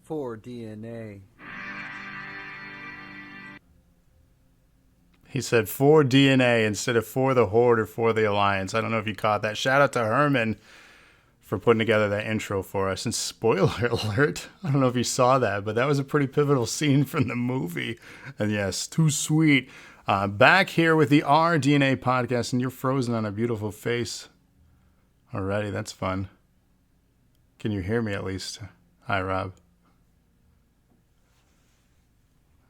For DNA. He said for DNA instead of for the Horde or for the Alliance. I don't know if you caught that. Shout out to Herman for putting together that intro for us. And spoiler alert, I don't know if you saw that, but that was a pretty pivotal scene from the movie. And yes, too sweet. Back here with the rDNA podcast, and you're frozen on a beautiful face. Alrighty, that's fun. Can you hear me at least? Hi, Rob.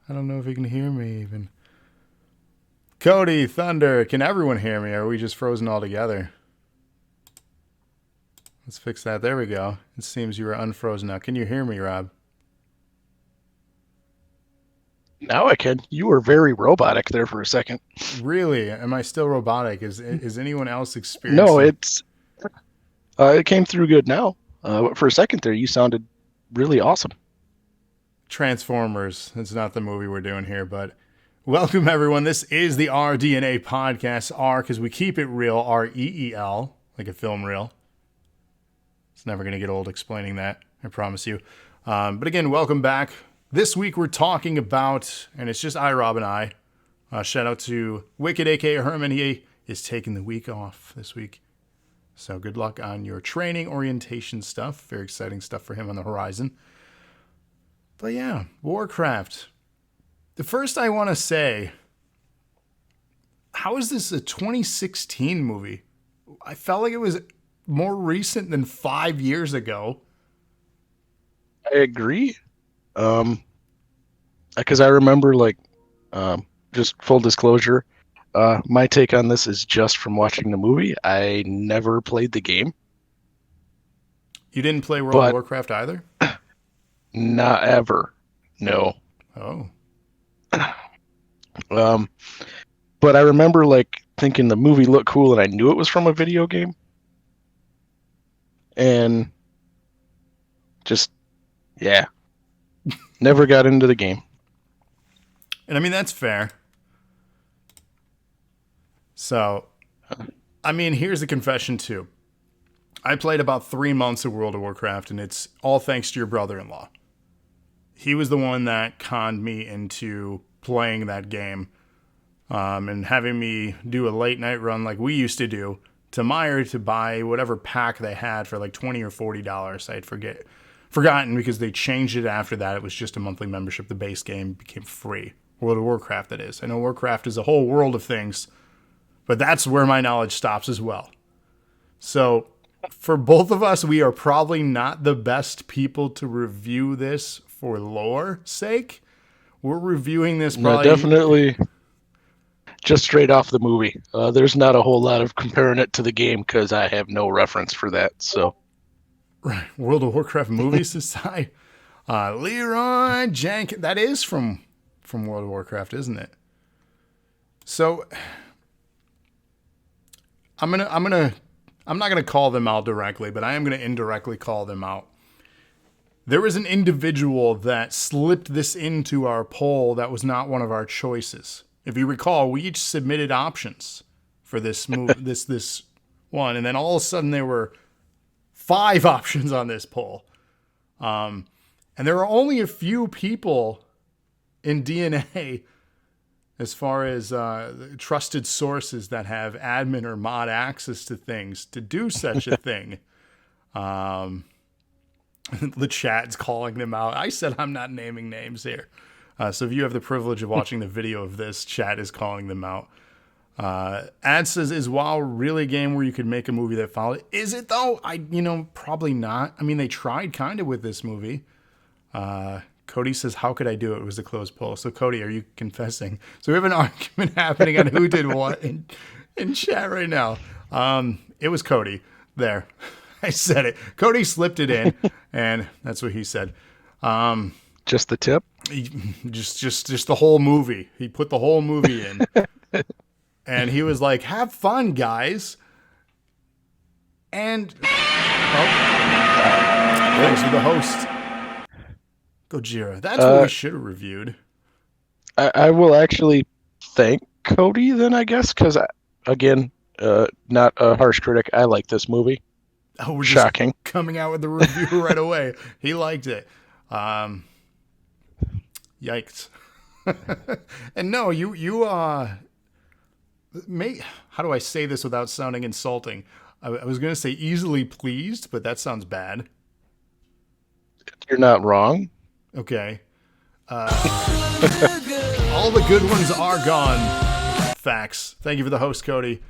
I don't know if you can hear me even. Cody, Thunder, can everyone hear me? Or are we just frozen all together? Let's fix that. There we go. It seems you are unfrozen now. Can you hear me, Rob? Now I can. You were very robotic there for a second. Really? Am I still robotic? Is anyone else experiencing? No, it came through good now. For a second there, you sounded really awesome. Transformers. It's not the movie we're doing here, but welcome everyone. This is the rDNA podcast. R because we keep it real. REEL, like a film reel. It's never going to get old explaining that. I promise you. But again, welcome back. This week we're talking about, and it's just Rob, and I. Shout out to Wicked, aka Herman. He is taking the week off this week. So good luck on your training orientation stuff. Very exciting stuff for him on the horizon. But yeah, Warcraft. The first I want to say, how is this a 2016 movie? I felt like it was more recent than 5 years ago. I agree. Because I remember, just full disclosure, my take on this is just from watching the movie. I never played the game. You didn't play World of Warcraft either? Not ever. No. Oh. But I remember thinking the movie looked cool and I knew it was from a video game. And just, yeah. Never got into the game. And I mean, that's fair. So, I mean, here's a confession too. I played about 3 months of World of Warcraft, and it's all thanks to your brother-in-law. He was the one that conned me into playing that game and having me do a late night run like we used to do to Meijer to buy whatever pack they had for like $20 or $40. I had forgotten because they changed it after that. It was just a monthly membership. The base game became free. World of Warcraft, that is. I know Warcraft is a whole world of things, but that's where my knowledge stops as well. So for both of us, we are probably not the best people to review this for lore sake. We're reviewing this probably... No, definitely just straight off the movie. There's not a whole lot of comparing it to the game because I have no reference for that. So, right, World of Warcraft movie society. Leroy Jenkins. That is from World of Warcraft, isn't it? So I'm not gonna call them out directly, but I am gonna indirectly call them out. There was an individual that slipped this into our poll that was not one of our choices. If you recall, we each submitted options for this this one, and then all of a sudden there were 5 options on this poll. And there are only a few people in DNA as far as trusted sources that have admin or mod access to things to do such a thing. The chat's calling them out. I said I'm not naming names here. So if you have the privilege of watching the video of this, chat is calling them out. Ad says, is WoW really a game where you could make a movie that followed? Is it though? Probably not. I mean, they tried kind of with this movie. Cody says, how could I do it? It was a closed poll. So Cody, are you confessing? So we have an argument happening on who did what in chat right now. It was Cody. There. I said it. Cody slipped it in, and that's what he said. Just the tip? Just the whole movie. He put the whole movie in. And he was like, have fun, guys. And thanks to the host. Gojira. That's what we should have reviewed. I will actually thank Cody then, I guess, because, again, not a harsh critic. I like this movie. Oh, we're shocking. Just coming out with the review right away. He liked it. Yikes. And no, how do I say this without sounding insulting? I was going to say easily pleased, but that sounds bad. You're not wrong. Okay. All the good ones are gone. Facts. Thank you for the host, Cody.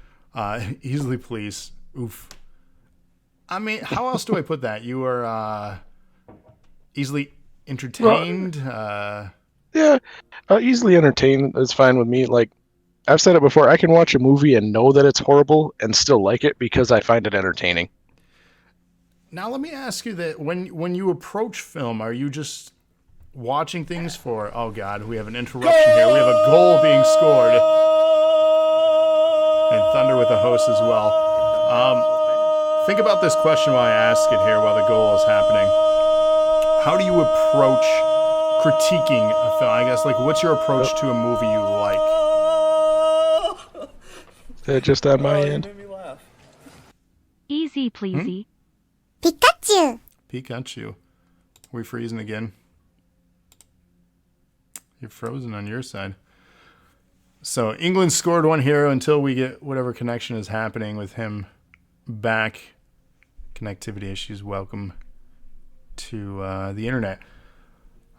Easily pleased. Oof. I mean, how else do I put that? You are easily entertained. Yeah, easily entertained is fine with me. Like I've said it before, I can watch a movie and know that it's horrible and still like it because I find it entertaining. Now, let me ask you that when you approach film, are you just watching things for, oh God, we have an interruption here. We have a goal being scored. And Thunder with the host as well. Think about this question while I ask it here while the goal is happening. How do you approach critiquing a film? I guess, like, what's your approach to a movie you like? Is that just on my end? Made me laugh. Easy pleasy. Pikachu. Are we freezing again? You're frozen on your side. So England scored one here until we get whatever connection is happening with him back. Connectivity issues. Welcome to the internet.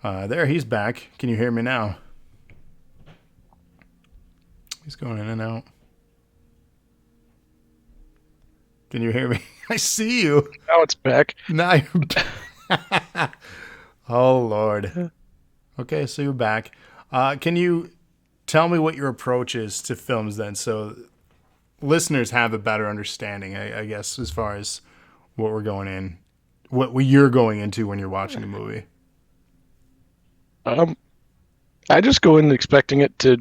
There, he's back. Can you hear me now? He's going in and out. Can you hear me? I see you. Now it's back. Now you're back. Oh, Lord. Okay, so you're back. Can you tell me what your approach is to films then, so listeners have a better understanding, I guess, as far as what we're going in, what you're going into when you're watching a movie? I just go in expecting it to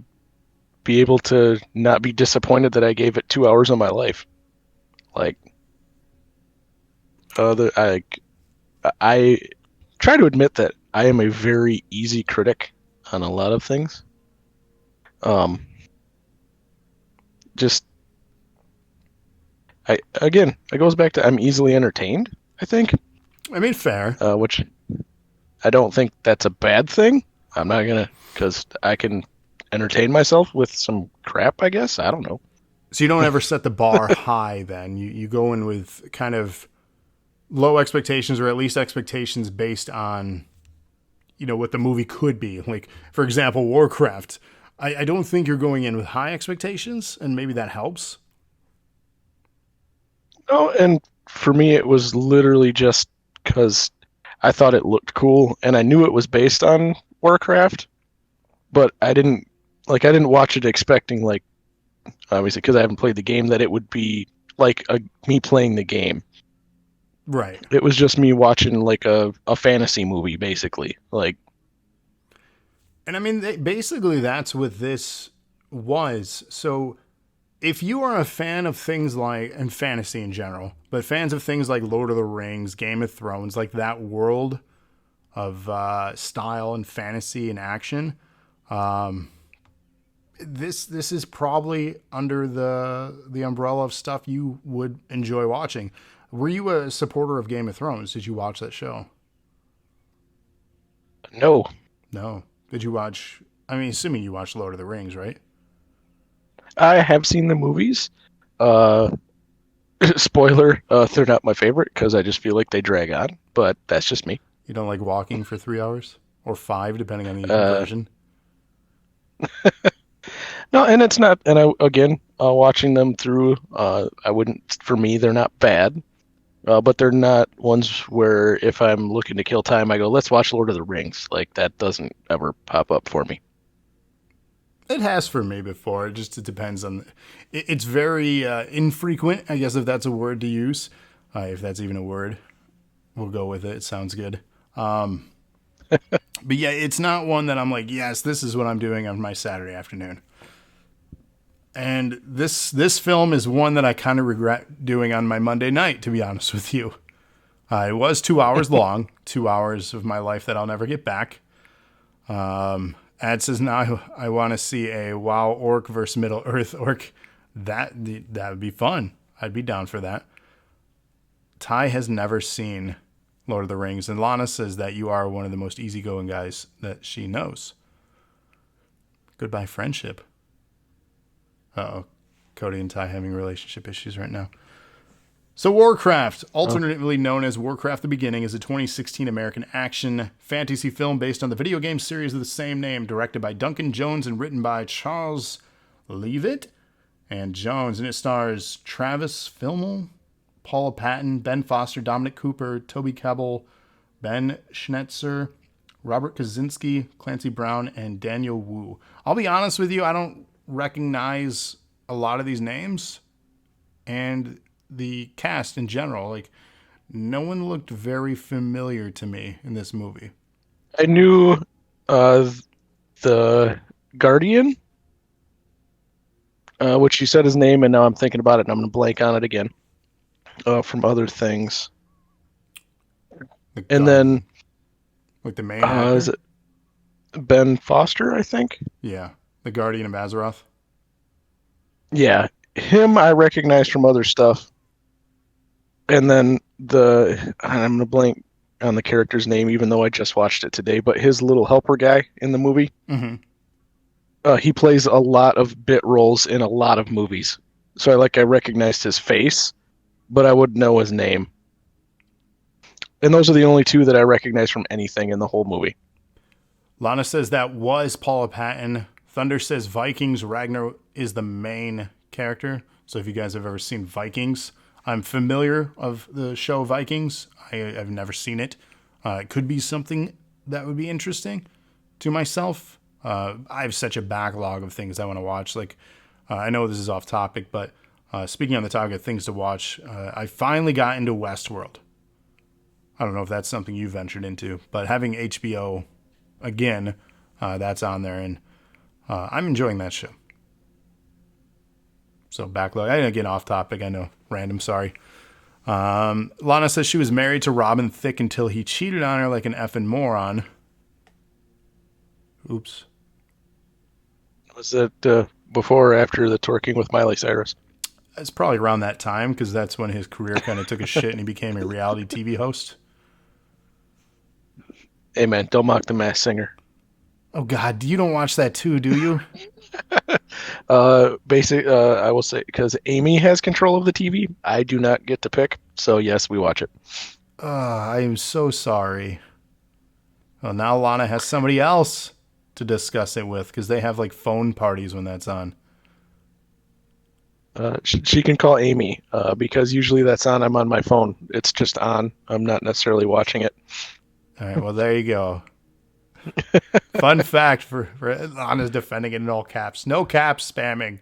be able to not be disappointed that I gave it 2 hours of my life. Like, I try to admit that I am a very easy critic on a lot of things. It goes back to I'm easily entertained, I think. I mean, fair. Which I don't think that's a bad thing. I'm not gonna, because I can entertain myself with some crap, I guess. I don't know. So you don't ever set the bar high then. You go in with kind of low expectations, or at least expectations based on, what the movie could be. Like, for example, Warcraft. I don't think you're going in with high expectations, and maybe that helps. No, and for me, it was literally just because I thought it looked cool, and I knew it was based on Warcraft, but I didn't watch it expecting, like, obviously, because I haven't played the game, that it would be like me playing the game. Right. It was just me watching like a fantasy movie, basically. Like, and I mean, basically, that's what this was. So, if you are a fan of things like, and fantasy in general, but fans of things like Lord of the Rings, Game of Thrones, like that world of style and fantasy and action, this is probably under the umbrella of stuff you would enjoy watching. Were you a supporter of Game of Thrones? Did you watch that show? No. Did you watch? I mean, assuming you watched Lord of the Rings, right? I have seen the movies. Spoiler, they're not my favorite because I just feel like they drag on, but that's just me. You don't like walking for 3 hours? Or 5, depending on the version? No, and it's not, and watching them through, for me, they're not bad, but they're not ones where if I'm looking to kill time, I go, let's watch Lord of the Rings. Like, that doesn't ever pop up for me. It has for me before. It depends on. It's very infrequent, I guess, if that's a word to use. If that's even a word, we'll go with it. It sounds good. But yeah, it's not one that I'm like, yes, this is what I'm doing on my Saturday afternoon. And this film is one that I kind of regret doing on my Monday night, to be honest with you. It was 2 hours long, 2 hours of my life that I'll never get back. Ad says, now I want to see a WoW orc versus Middle Earth orc. That would be fun. I'd be down for that. Ty has never seen Lord of the Rings. And Lana says that you are one of the most easygoing guys that she knows. Goodbye, friendship. Uh-oh. Cody and Ty having relationship issues right now. So Warcraft, alternately known as Warcraft The Beginning, is a 2016 American action fantasy film based on the video game series of the same name, directed by Duncan Jones and written by Charles Leavitt and Jones. And it stars Travis Fimmel, Paula Patton, Ben Foster, Dominic Cooper, Toby Kebbell, Ben Schnetzer, Robert Kazinsky, Clancy Brown, and Daniel Wu. I'll be honest with you, I don't recognize a lot of these names. And the cast in general, like, no one looked very familiar to me in this movie. I knew the Guardian, which you said his name, and now I'm thinking about it, and I'm going to blank on it again from other things. And then, like the main actor? is it Ben Foster, I think? Yeah, the Guardian of Azeroth. Yeah, him I recognize from other stuff. And then I'm going to blank on the character's name, even though I just watched it today, but his little helper guy in the movie, he plays a lot of bit roles in a lot of movies. So I recognized his face, but I wouldn't know his name. And those are the only two that I recognize from anything in the whole movie. Lana says that was Paula Patton. Thunder says Vikings. Ragnar is the main character. So if you guys have ever seen Vikings, I'm familiar of the show Vikings. I've never seen it. It could be something that would be interesting to myself. I have such a backlog of things I want to watch. I know this is off topic, but speaking on the topic of things to watch, I finally got into Westworld. I don't know if that's something you ventured into, but having HBO again, that's on there, and I'm enjoying that show. So backlog. I didn't get off topic. I know. Random. Sorry. Lana says she was married to Robin Thicke until he cheated on her like an effing moron. Oops. Was it before or after the twerking with Miley Cyrus? It's probably around that time because that's when his career kind of took a shit and he became a reality TV host. Hey, man, don't mock the Masked Singer. Oh, God. You don't watch that too, do you? I will say, because Amy has control of the TV, I do not get to pick. So, yes, we watch it. I am so sorry. Well, now Lana has somebody else to discuss it with because they have phone parties when that's on. She can call Amy because usually that's on. I'm on my phone. It's just on. I'm not necessarily watching it. All right. Well, there you go. Fun fact for Lana's defending it in all caps. No caps spamming.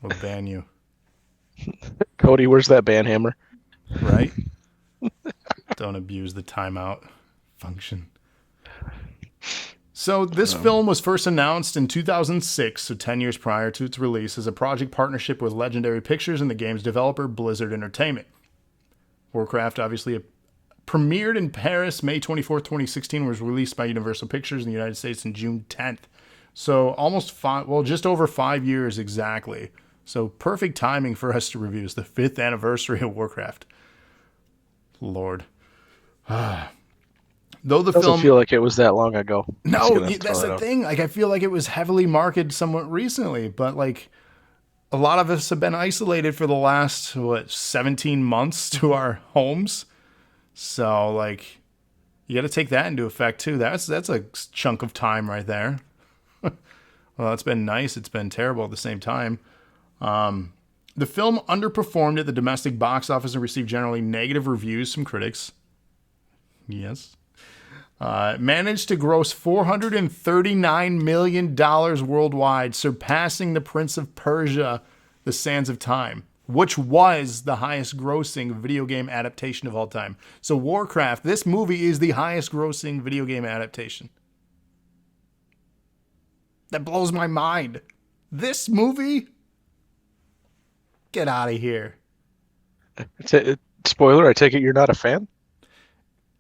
We'll ban you. Cody, where's that ban hammer? Right? Don't abuse the timeout function. So this film was first announced in 2006, so 10 years prior to its release, as a project partnership with Legendary Pictures and the game's developer, Blizzard Entertainment. Warcraft obviously premiered in Paris May 24th, 2016, was released by Universal Pictures in the United States on June 10th. So just over 5 years exactly. So perfect timing for us to review. It's the 5th anniversary of Warcraft. Lord. Though the film doesn't feel like it was that long ago. No, that's the thing. I feel like it was heavily marketed somewhat recently, but a lot of us have been isolated for the last 17 months to our homes. So you got to take that into effect too. That's a chunk of time right there. Well, it's been nice. It's been terrible at the same time. The film underperformed at the domestic box office and received generally negative reviews from critics. Yes. Managed to gross $439 million worldwide, surpassing The Prince of Persia, The Sands of Time, which was the highest grossing video game adaptation of all time. So Warcraft, this movie is the highest grossing video game adaptation. That blows my mind. This movie? Get out of here. Spoiler, I take it you're not a fan?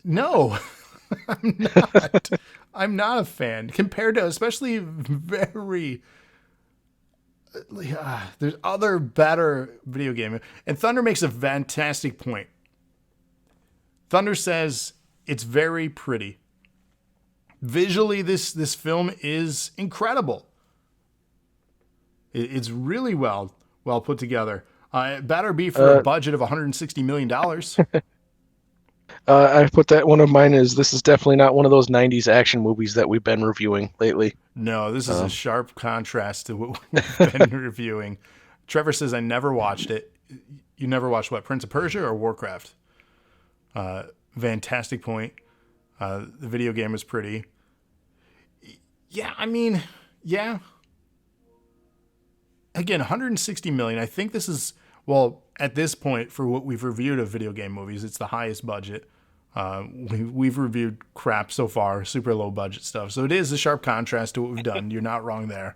No, I'm not. I'm not a fan. Compared to especially there's other better video game. And Thunder makes a fantastic point. Thunder says it's very pretty. Visually, this film is incredible. It's really well put together. It better be for a budget of $160 million. I put that one of mine is this is definitely not one of those 90s action movies that we've been reviewing lately. No, this is a sharp contrast to what we've been reviewing. Trevor says, I never watched it. You never watched what, Prince of Persia or Warcraft? Fantastic point. The video game is pretty. Yeah, I mean, yeah. Again, $160 million. I think this is, well, at this point, for what we've reviewed of video game movies, it's the highest budget. We've reviewed crap so far, super low budget stuff. So it is a sharp contrast to what we've done. You're not wrong there.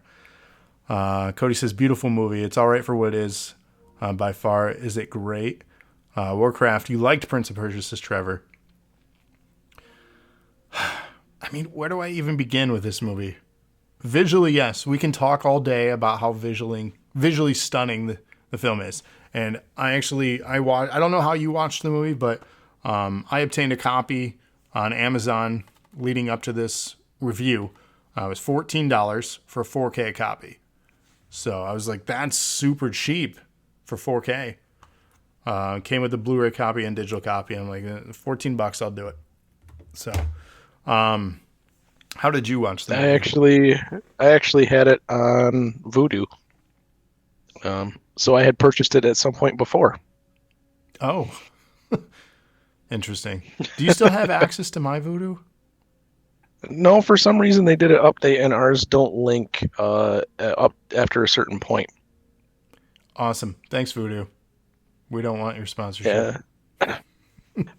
Cody says, beautiful movie. It's all right for what it is. By far, is it great? Warcraft, you liked Prince of Persia, says Trevor. I mean, where do I even begin with this movie? Visually, yes. We can talk all day about how visually stunning the film is. And I don't know how you watched the movie, but I obtained a copy on Amazon leading up to this review. It was $14 for a 4K copy. So I was like, that's super cheap for 4K. Came with the Blu-ray copy and digital copy. I'm like, $14, I'll do it. So, how did you watch that? I actually had it on Vudu. So I had purchased it at some point before. Oh, interesting. Do you still have access to my Vudu? No, for some reason they did an update and ours don't link up after a certain point. Awesome. Thanks, Vudu. We don't want your sponsorship. Yeah.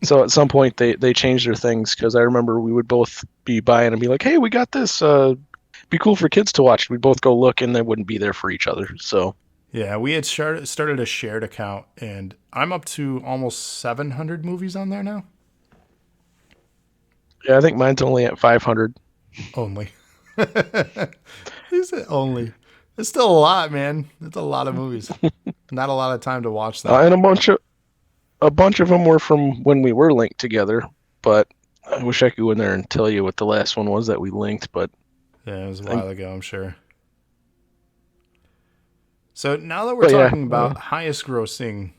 So at some point they changed their things because I remember we would both be buying and be like, hey, we got this. Be cool for kids to watch. We'd both go look and they wouldn't be there for each other. So yeah, we had started a shared account and I'm up to almost 700 movies on there now. Yeah, I think mine's only at 500. Only. He said only. It's still a lot, man. It's a lot of movies. Not a lot of time to watch them. And a bunch of them were from when we were linked together, but I wish I could go in there and tell you what the last one was that we linked, but yeah, it was a while ago, I'm sure. So now that we're talking about highest grossing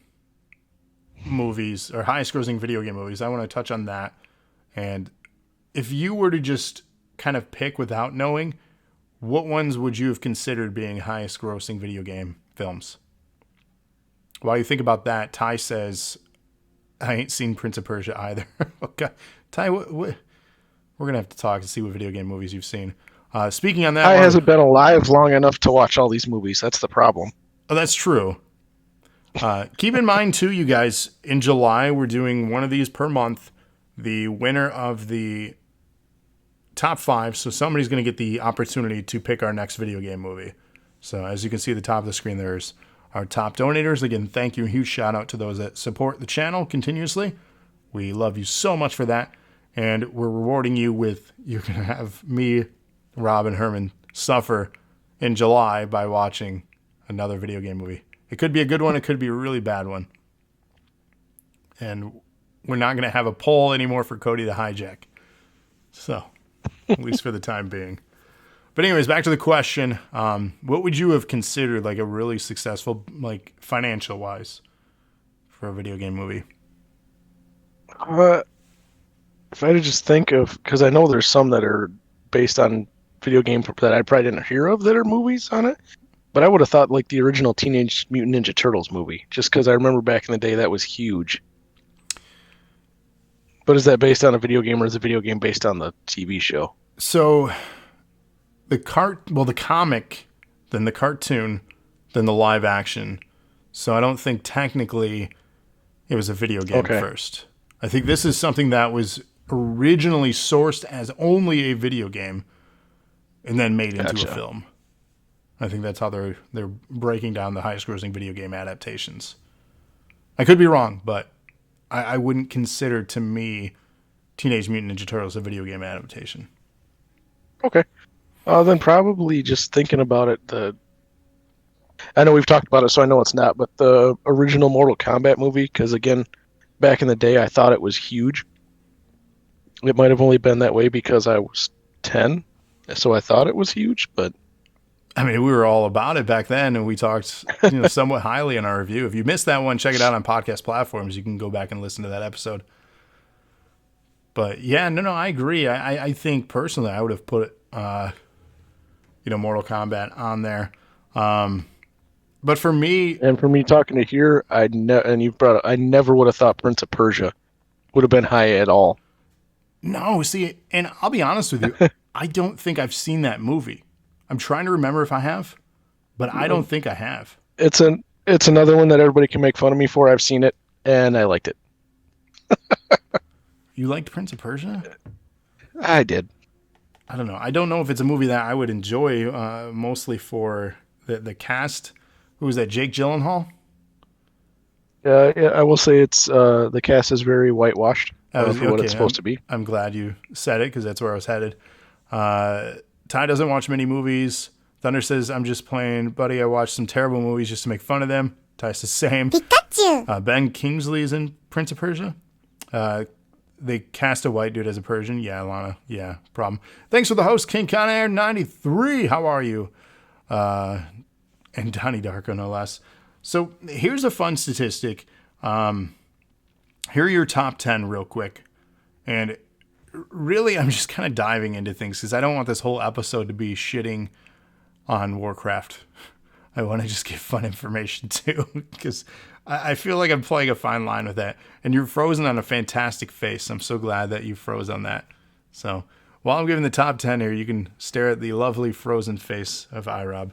movies or highest grossing video game movies, I want to touch on that. And if you were to just kind of pick without knowing, what ones would you have considered being highest grossing video game films? While you think about that, Ty says, I ain't seen Prince of Persia either. Okay. Ty, we're going to have to talk and see what video game movies you've seen. Speaking on that, Ty hasn't been alive long enough to watch all these movies. That's the problem. Oh, that's true. Keep in mind, too, you guys, in July, we're doing one of these per month. The winner of the top 5, so somebody's going to get the opportunity to pick our next video game movie. So as you can see at the top of the screen, there's our top donators. Again, thank you. Huge shout out to those that support the channel continuously. We love you so much for that. And we're rewarding you with, you're going to have me, Rob, and Herman suffer in July by watching another video game movie. It could be a good one. It could be a really bad one. And we're not going to have a poll anymore for Cody to hijack. So, at least for the time being. But anyways, back to the question. What would you have considered like a really successful, like financial wise, for a video game movie? If I had to just think of, because I know there's some that are based on video game that I probably didn't hear of that are movies on it. But I would have thought like the original Teenage Mutant Ninja Turtles movie, just because I remember back in the day that was huge. But is that based on a video game or is the video game based on the TV show? So the comic, then the cartoon, then the live action. So I don't think technically it was a video game first. I think this is something that was originally sourced as only a video game and then made into a film. I think that's how they're breaking down the highest grossing video game adaptations. I could be wrong, but I wouldn't consider, to me, Teenage Mutant Ninja Turtles a video game adaptation. Okay. Then probably just thinking about it, I know we've talked about it, so I know it's not, but the original Mortal Kombat movie, because again, back in the day, I thought it was huge. It might have only been that way because I was 10, so I thought it was huge, but I mean, we were all about it back then, and we talked, somewhat highly in our review. If you missed that one, check it out on podcast platforms. You can go back and listen to that episode. But yeah, no, I agree. I think personally, I would have put, Mortal Kombat on there. But for me, and for me talking to here, I never would have thought Prince of Persia would have been high at all. No, see, and I'll be honest with you, I don't think I've seen that movie. I'm trying to remember if I have, but I don't think I have. It's another one that everybody can make fun of me for. I've seen it, and I liked it. You liked Prince of Persia? I did. I don't know. I don't know if it's a movie that I would enjoy, mostly for the cast. Who was that, Jake Gyllenhaal? Yeah, I will say it's the cast is very whitewashed for what it's supposed to be. I'm glad you said it because that's where I was headed. Ty doesn't watch many movies. Thunder says, I'm just playing, buddy. I watched some terrible movies just to make fun of them. Ty says, same. Pikachu! Ben Kingsley is in Prince of Persia. They cast a white dude as a Persian. Yeah, Lana. Yeah, problem. Thanks for the host, King Con Air 93. How are you? And Donnie Darko, no less. So here's a fun statistic. Here are your top 10 real quick. And really, I'm just kind of diving into things because I don't want this whole episode to be shitting on Warcraft. I want to just give fun information too because I feel like I'm playing a fine line with that. And you're frozen on a fantastic face. I'm so glad that you froze on that. So while I'm giving the top 10 here, you can stare at the lovely frozen face of iRob.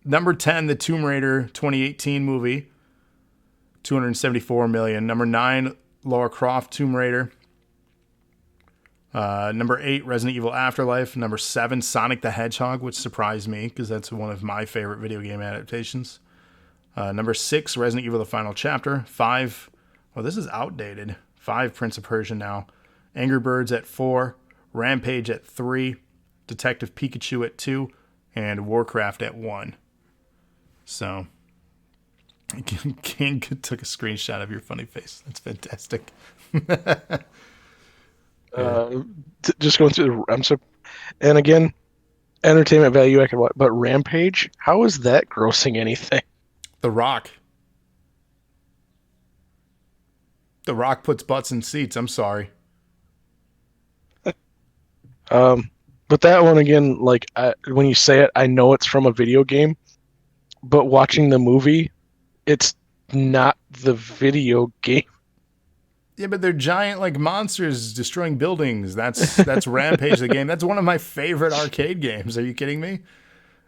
Number 10, the Tomb Raider 2018 movie, $274 million. Number 9, Lara Croft Tomb Raider. Number 8, Resident Evil Afterlife. Number 7, Sonic the Hedgehog, which surprised me because that's one of my favorite video game adaptations. Number 6, Resident Evil The Final Chapter. 5, this is outdated. 5, Prince of Persia now. Angry Birds at 4. Rampage at 3. Detective Pikachu at 2. And Warcraft at 1. So, King took a screenshot of your funny face. That's fantastic. Just going through and again, entertainment value I could watch, but Rampage, how is that grossing anything? The Rock puts butts in seats. I'm sorry. But that one again, like when you say it, I know it's from a video game, but watching the movie, it's not the video game. Yeah, but they're giant like monsters destroying buildings. That's Rampage the game. That's one of my favorite arcade games. Are you kidding me?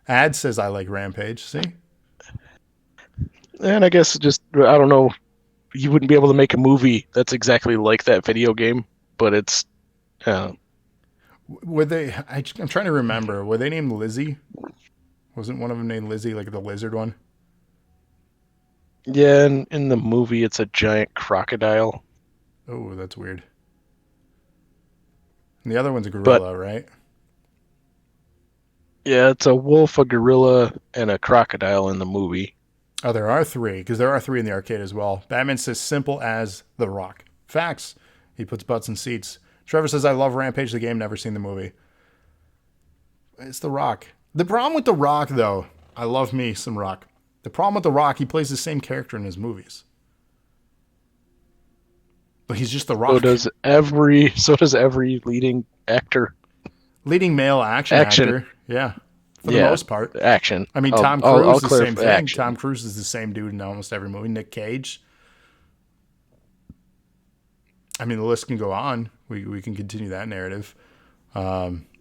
Ad says I like Rampage. See? And I guess just I don't know. You wouldn't be able to make a movie that's exactly like that video game, but it's. Were they? I'm trying to remember. Were they named Lizzie? Wasn't one of them named Lizzie, like the lizard one? Yeah, and in the movie, it's a giant crocodile. Oh, that's weird. And the other one's a gorilla, right? Yeah, it's a wolf, a gorilla, and a crocodile in the movie. Oh, there are 3, because there are 3 in the arcade as well. Batman says simple as The Rock. Facts. He puts butts in seats. Trevor says, I love Rampage the game, never seen the movie. It's The Rock. The problem with The Rock, though, I love me some Rock. The problem with The Rock, he plays the same character in his movies. But he's just The Rock. So does every leading actor. Leading male action actor. Yeah. For the most part. Action. I mean, Tom Cruise is the same thing. Action. Tom Cruise is the same dude in almost every movie. Nick Cage. I mean, the list can go on. We can continue that narrative.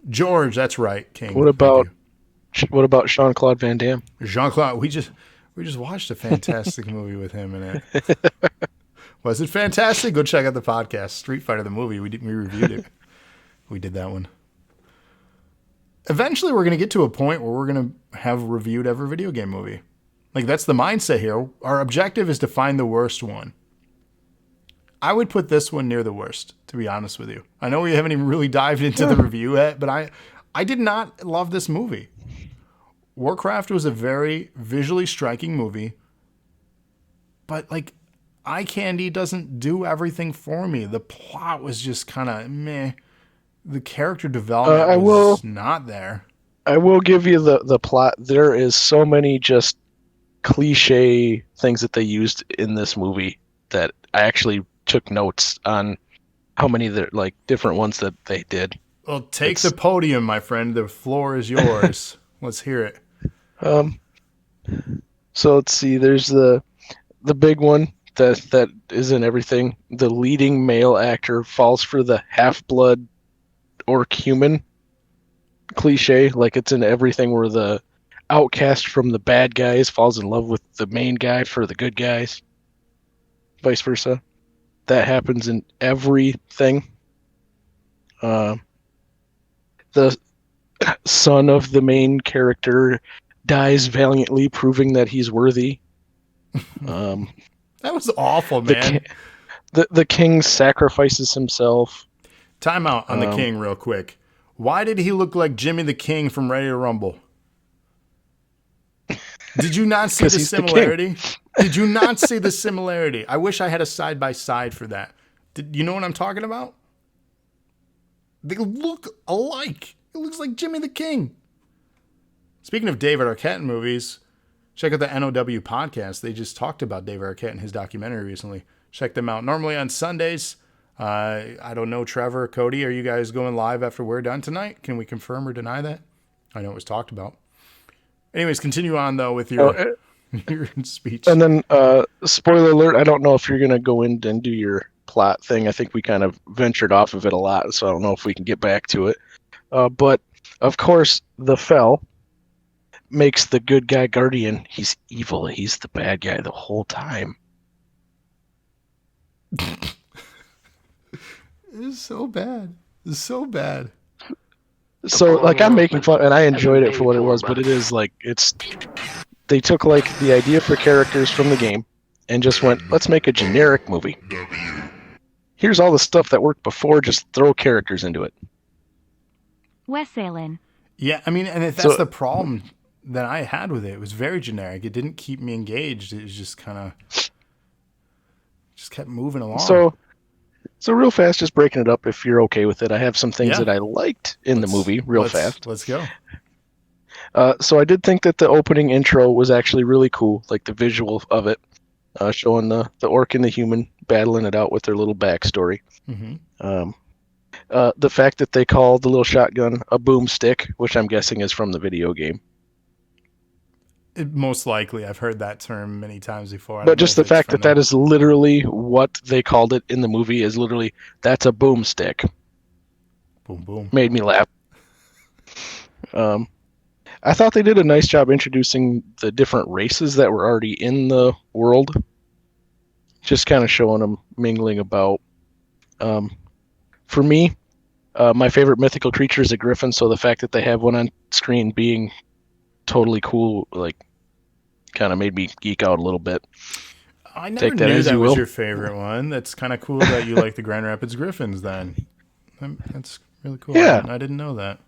George, that's right, King. What about Jean-Claude Van Damme? Jean-Claude, we just watched a fantastic movie with him in it. Was it fantastic? Go check out the podcast, Street Fighter the movie. We reviewed it. We did that one. Eventually, we're going to get to a point where we're going to have reviewed every video game movie. Like, that's the mindset here. Our objective is to find the worst one. I would put this one near the worst, to be honest with you. I know we haven't even really dived into the review yet, but I did not love this movie. Warcraft was a very visually striking movie, but like eye candy doesn't do everything for me. The plot was just kind of meh. The character development was not there. I will give you the plot. There is so many just cliche things that they used in this movie that I actually took notes on how many like different ones that they did. Well, take the podium, my friend. The floor is yours. Let's hear it. So let's see. There's the big one that is in everything. The leading male actor falls for the half-blood orc human cliche, like it's in everything where the outcast from the bad guys falls in love with the main guy for the good guys. Vice versa. That happens in everything. The son of the main character dies valiantly, proving that he's worthy. That was awful, man. The king sacrifices himself. Time out on the king real quick. Why did he look like Jimmy the King from Ready to Rumble? Did you not see the similarity? Did you not see the similarity? I wish I had a side-by-side for that. You know what I'm talking about? They look alike. It looks like Jimmy the King. Speaking of David Arquette movies, check out the NOW podcast. They just talked about David Arquette and his documentary recently. Check them out. Normally on Sundays. I don't know, Trevor, Cody, are you guys going live after we're done tonight? Can we confirm or deny that? I know it was talked about. Anyways, continue on, though, with your speech. And then, spoiler alert, I don't know if you're going to go in and do your plot thing. I think we kind of ventured off of it a lot, so I don't know if we can get back to it. But, of course, the Fell makes the good guy guardian. He's evil. He's the bad guy the whole time. It's so bad. It's so bad. So, like, I'm making fun, and I enjoyed it for what it was, but it is, like, they took, like, the idea for characters from the game and just went, let's make a generic movie. Here's all the stuff that worked before, just throw characters into it. Wes Allen. Yeah, I mean, and that's the problem that I had with it. It was very generic. It didn't keep me engaged. It was just kind of, just kept moving along. So real fast, just breaking it up if you're okay with it. I have some things that I liked in the movie fast. Let's go. So I did think that the opening intro was actually really cool, like the visual of it, showing the orc and the human battling it out with their little backstory. Mm-hmm. The fact that they call the little shotgun a boomstick, which I'm guessing is from the video game. Most likely. I've heard that term many times before. But just the fact that is literally what they called it in the movie is literally, that's a boomstick. Boom, boom. Made me laugh. I thought they did a nice job introducing the different races that were already in the world. Just kind of showing them mingling about. For me, my favorite mythical creature is a griffin, so the fact that they have one on screen being totally cool, like, kind of made me geek out a little bit. I never knew that was your favorite one. That's kind of cool that you like the Grand Rapids Griffins then. That's really cool. Yeah. I didn't know that.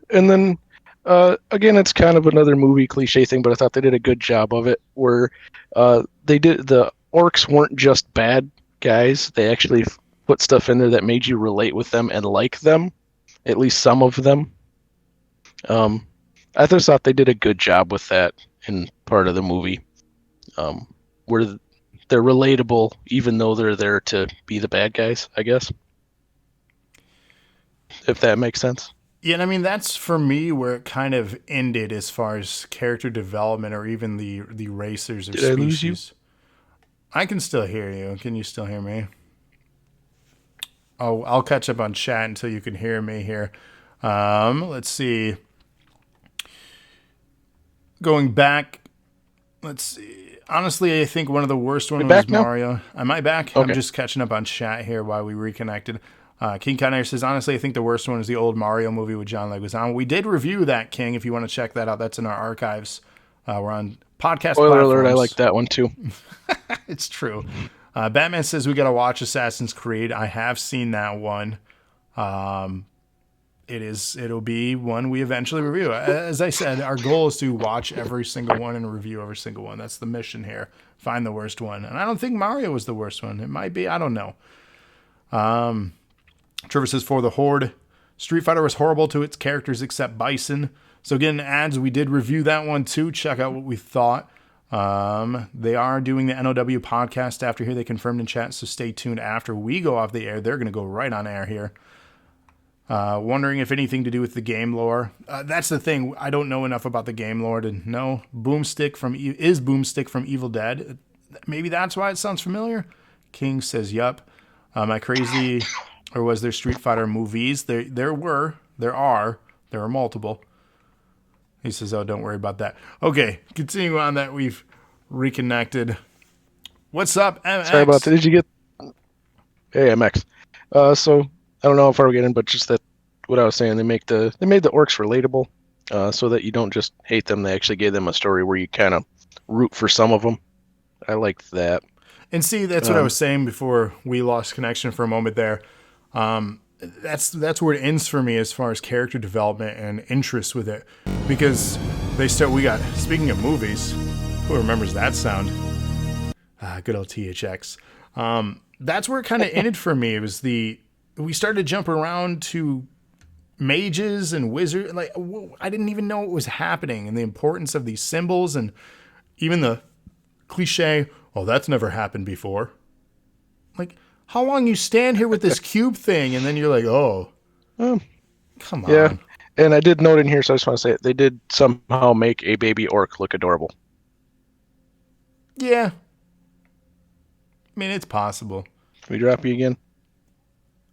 And then, again, it's kind of another movie cliche thing, but I thought they did a good job of it, where the orcs weren't just bad guys. They actually put stuff in there that made you relate with them and like them, at least some of them. I just thought they did a good job with that in part of the movie, where they're relatable even though they're there to be the bad guys, I guess. If that makes sense. Yeah, and I mean, that's for me where it kind of ended as far as character development or even the racers or species. Did I lose you? I can still hear you. Can you still hear me? Oh, I'll catch up on chat until you can hear me here. Let's see. Going back, let's see. Honestly, I think one of the worst ones was Mario. Am I back? Okay. I'm just catching up on chat here while we reconnected. King Connor says, honestly, I think the worst one is the old Mario movie with John Leguizamo. We did review that, King, if you want to check that out. That's in our archives. We're on podcast Spoiler platforms. alert, I like that one too. It's true. Batman says we got to watch Assassin's Creed. I have seen that one. It'll be one we eventually review. As I said, our goal is to watch every single one and review every single one. That's the mission here. Find the worst one. And I don't think Mario was the worst one. It might be. I don't know. Trevor says, for the Horde, Street Fighter was horrible to its characters except Bison. So again, ads, we did review that one too. Check out what we thought. They are doing the NOW podcast after here. They confirmed in chat, so stay tuned after we go off the air. They're going to go right on air here. Wondering if anything to do with the game lore. That's the thing. I don't know enough about the game lore to know. Boomstick from Evil Dead. Maybe that's why it sounds familiar. King says, yup. Am I crazy? Or was there Street Fighter movies? There are multiple. He says, oh, don't worry about that. Okay, continuing on that, we've reconnected. What's up, MX? Sorry about that. Did you get... Hey, MX. So, I don't know how far we're getting, but just that, what I was saying, they made the orcs relatable, so that you don't just hate them. They actually gave them a story where you kind of root for some of them. I liked that. And see, that's what I was saying before we lost connection for a moment there. That's where it ends for me as far as character development and interest with it, because speaking of movies, who remembers that sound? Good old THX. That's where it kind of ended for me. It was we started to jump around to mages and wizards. Like, I didn't even know what was happening, and the importance of these symbols, and even the cliche, oh, that's never happened before. Like, how long you stand here with this cube thing, and then you're like, oh, come on. Yeah, and I did note in here, so I just want to say it. They did somehow make a baby orc look adorable. Yeah. I mean, it's possible. Can we drop you again?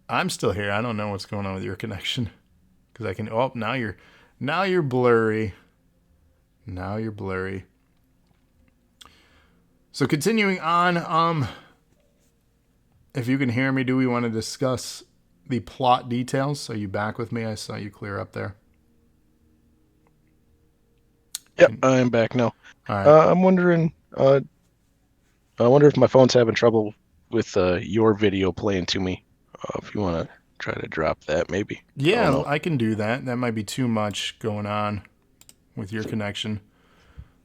I'm still here. I don't know what's going on with your connection. Because I can... Oh, now you're blurry. Now you're blurry. So continuing on, if you can hear me, do we want to discuss the plot details? Are you back with me? I saw you clear up there. Yep, I'm back now. All right. I'm wondering... I wonder if my phone's having trouble with your video playing to me. If you want to try to drop that, maybe. Yeah, I can do that. That might be too much going on with your connection.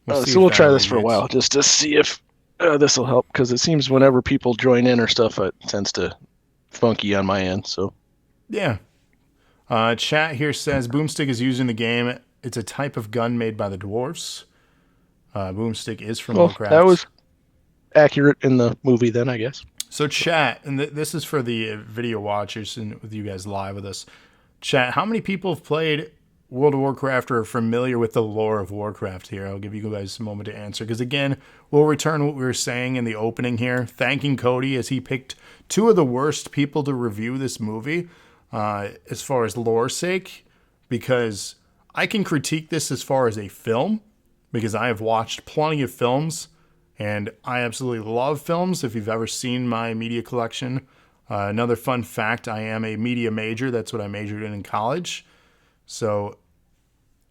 We'll try this for a while just to see if this will help, because it seems whenever people join in or stuff, it tends to funky on my end. So yeah. Chat here says Boomstick is used in the game. It's a type of gun made by the dwarfs. Boomstick is from Warcraft. That was accurate in the movie then, I guess. So chat, and this is for the video watchers and with you guys live with us. Chat, how many people have played World of Warcraft or are familiar with the lore of Warcraft here? I'll give you guys a moment to answer, because again, we'll return what we were saying in the opening here, thanking Cody as he picked two of the worst people to review this movie as far as lore's sake, because I can critique this as far as a film, because I have watched plenty of films. And I absolutely love films. If you've ever seen my media collection, another fun fact, I am a media major. That's what I majored in college. So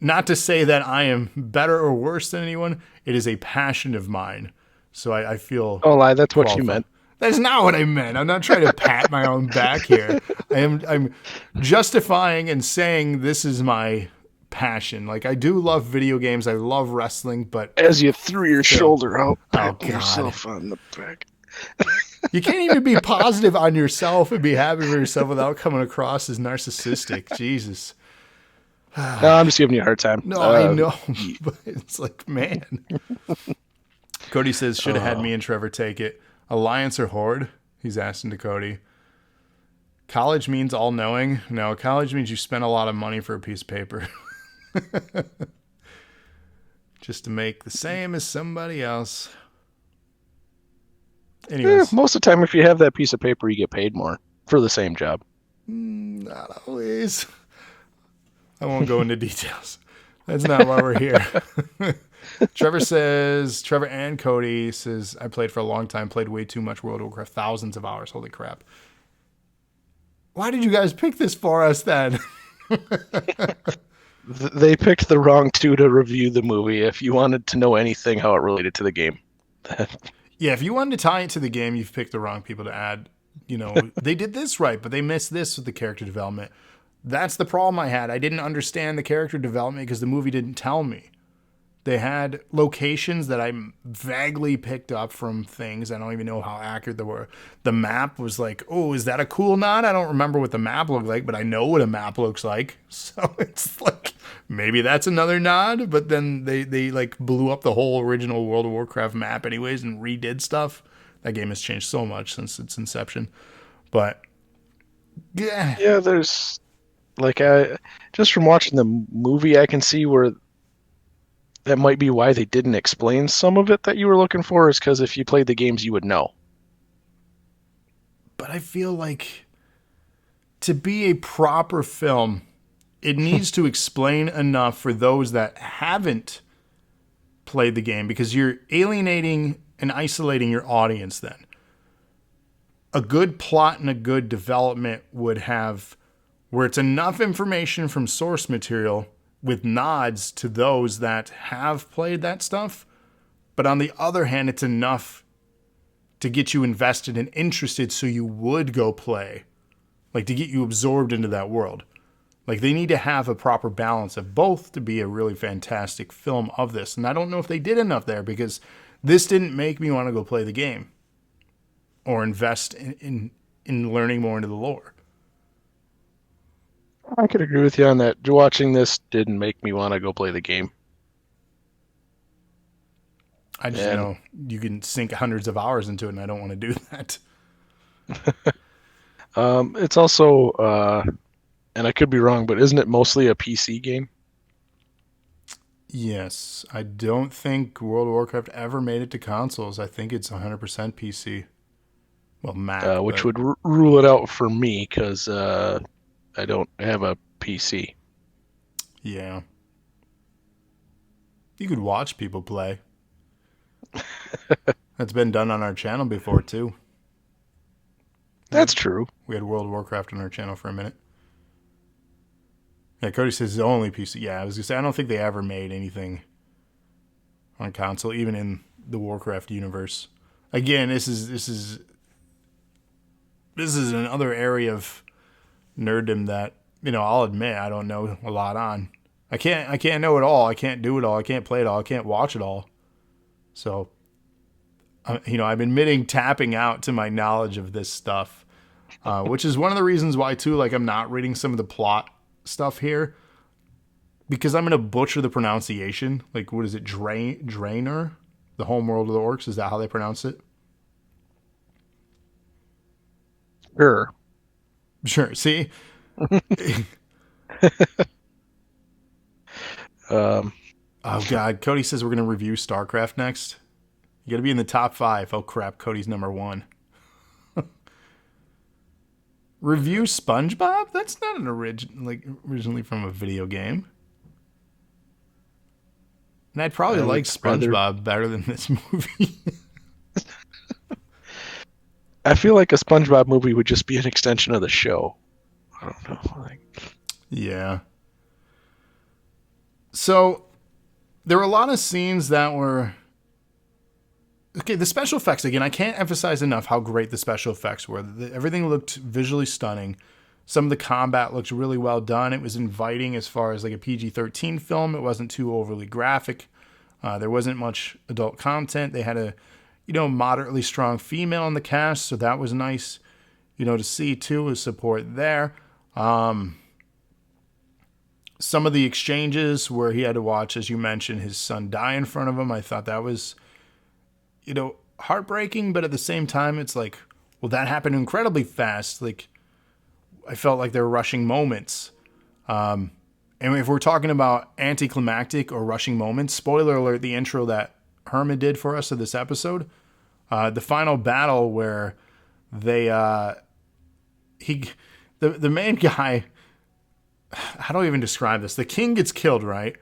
not to say that I am better or worse than anyone. It is a passion of mine. So I feel... Oh, lie. That's what you meant. That's not what I meant. I'm not trying to pat my own back here. I'm justifying and saying this is my passion. Like, I do love video games. I love wrestling, but as you threw your shoulder out, pat yourself on the back. You can't even be positive on yourself and be happy for yourself without coming across as narcissistic. Jesus. No, I'm just giving you a hard time. No, I know, but it's like, man. Cody says, should have had me and Trevor take it. Alliance or Horde? He's asking to Cody. College means all-knowing. No, college means you spend a lot of money for a piece of paper. Just to make the same as somebody else. Anyways. Most of the time, if you have that piece of paper, you get paid more for the same job. Not always. I won't go into details. That's not why we're here. Trevor and Cody says, I played for a long time, played way too much World of Warcraft, thousands of hours. Holy crap. Why did you guys pick this for us then? They picked the wrong two to review the movie. If you wanted to know anything how it related to the game. Yeah, if you wanted to tie it to the game, you've picked the wrong people to add. You know, they did this right, but they missed this with the character development. That's the problem I had. I didn't understand the character development because the movie didn't tell me. They had locations that I vaguely picked up from things. I don't even know how accurate they were. The map was like, oh, is that a cool nod? I don't remember what the map looked like, but I know what a map looks like. So it's like, maybe that's another nod. But then they like blew up the whole original World of Warcraft map anyways and redid stuff. That game has changed so much since its inception. But yeah. Yeah, there's like just from watching the movie, I can see where that might be why they didn't explain some of it that you were looking for, is because if you played the games, you would know. But I feel like to be a proper film, it needs to explain enough for those that haven't played the game, because you're alienating and isolating your audience then. A good plot and a good development would have where it's enough information from source material with nods to those that have played that stuff. But on the other hand, it's enough to get you invested and interested so you would go play. Like to get you absorbed into that world. Like they need to have a proper balance of both to be a really fantastic film of this. And I don't know if they did enough there, because this didn't make me want to go play the game or invest in learning more into the lore. I could agree with you on that. Watching this didn't make me want to go play the game. I just know you can sink hundreds of hours into it, and I don't want to do that. It's also, and I could be wrong, but isn't it mostly a PC game? Yes. I don't think World of Warcraft ever made it to consoles. I think it's 100% PC. Well, Mac. Which would rule it out for me, because I don't have a PC. Yeah. You could watch people play. That's been done on our channel before, too. That's true. We had World of Warcraft on our channel for a minute. Yeah, Cody says it's only PC. Yeah, I was going to say, I don't think they ever made anything on console, even in the Warcraft universe. Again, this is another area of nerddom that, I'll admit I don't know a lot on. I can't know it all. I can't do it all. I can't play it all. I can't watch it all. So, I'm admitting tapping out to my knowledge of this stuff, which is one of the reasons why, too, like I'm not reading some of the plot stuff here, because I'm going to butcher the pronunciation. Like, what is it? Draenor? The homeworld of the orcs? Is that how they pronounce it? Sure. See? Oh, God. Cody says we're going to review StarCraft next. You got to be in the top 5. Oh, crap. Cody's number 1. Review SpongeBob? That's not an originally from a video game. And I'd probably like SpongeBob better than this movie. I feel like a SpongeBob movie would just be an extension of the show. I don't know. Yeah. So, there were a lot of scenes that were... Okay, the special effects, again, I can't emphasize enough how great the special effects were. Everything looked visually stunning. Some of the combat looked really well done. It was inviting as far as like a PG-13 film. It wasn't too overly graphic. There wasn't much adult content. They had a, moderately strong female in the cast, so that was nice, to see too, with support there. Some of the exchanges where he had to watch, as you mentioned, his son die in front of him, I thought that was, heartbreaking, but at the same time, it's like, well, that happened incredibly fast. Like, I felt like there were rushing moments. And if we're talking about anticlimactic or rushing moments, spoiler alert, the intro that Herman did for us of this episode, the final battle where they, the main guy, how do I even describe this? The king gets killed, right?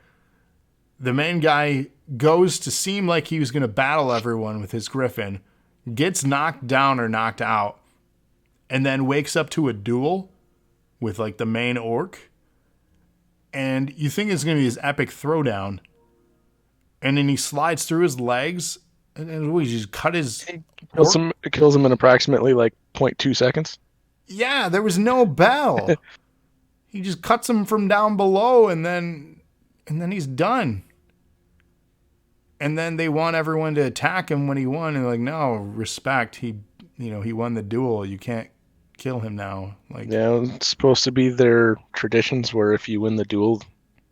The main guy goes to seem like he was going to battle everyone with his griffin, gets knocked down or knocked out, and then wakes up to a duel with like the main orc. And you think it's going to be his epic throwdown. And then he slides through his legs and he just cut his... It kills him in approximately like 0.2 seconds. Yeah, there was no bell. he just cuts him from down below, and then he's done. And then they want everyone to attack him when he won, and like, no, respect. He won the duel. You can't kill him now. Like, yeah, it's supposed to be their traditions where if you win the duel,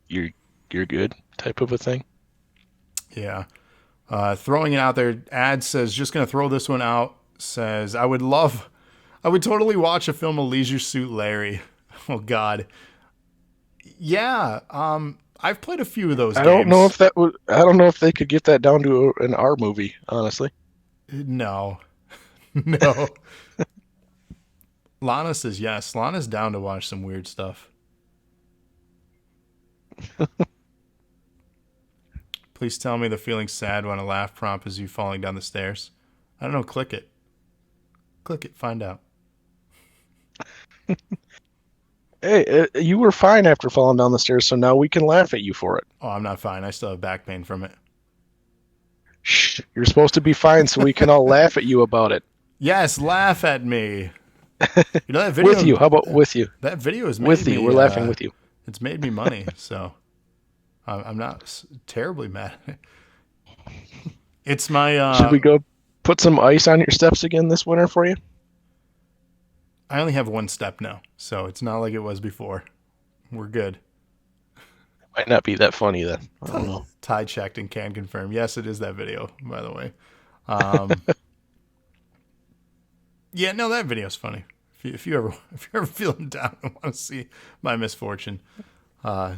you're good type of a thing. Yeah. Throwing it out there, Ad says, just going to throw this one out, says, I would totally watch a film of Leisure Suit Larry. Oh, God. Yeah, I've played a few of those games. I don't know if they could get that down to an R movie, honestly. No. No. Lana says yes. Lana's down to watch some weird stuff. Please tell me the feeling sad when a laugh prompt is you falling down the stairs. I don't know. Click it. Click it. Find out. Hey, you were fine after falling down the stairs, so now we can laugh at you for it. Oh, I'm not fine. I still have back pain from it. Shh. You're supposed to be fine, so we can all laugh at you about it. Yes, laugh at me. You know that video? With you. How about with you? That video is made with me, you. We're laughing with you. It's made me money, so I'm not terribly mad. It's my. Should we go put some ice on your steps again this winter for you? I only have one step now, so it's not like it was before. We're good. Might not be that funny then. I don't know. Ty checked and can confirm. Yes, it is that video, by the way. Yeah, no, that video's funny. If you're ever feeling down and want to see my misfortune,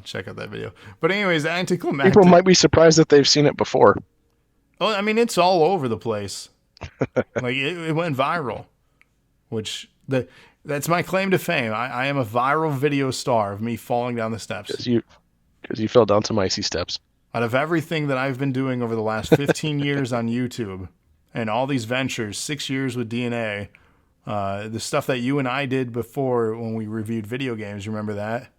check out that video. But anyways, anticlimactic. People might be surprised that they've seen it before. Oh, I mean, it's all over the place. Like it went viral, which that's my claim to fame. I am a viral video star of me falling down the steps. Because you fell down some icy steps. Out of everything that I've been doing over the last 15 years on YouTube and all these ventures, 6 years with DNA, the stuff that you and I did before when we reviewed video games, remember that?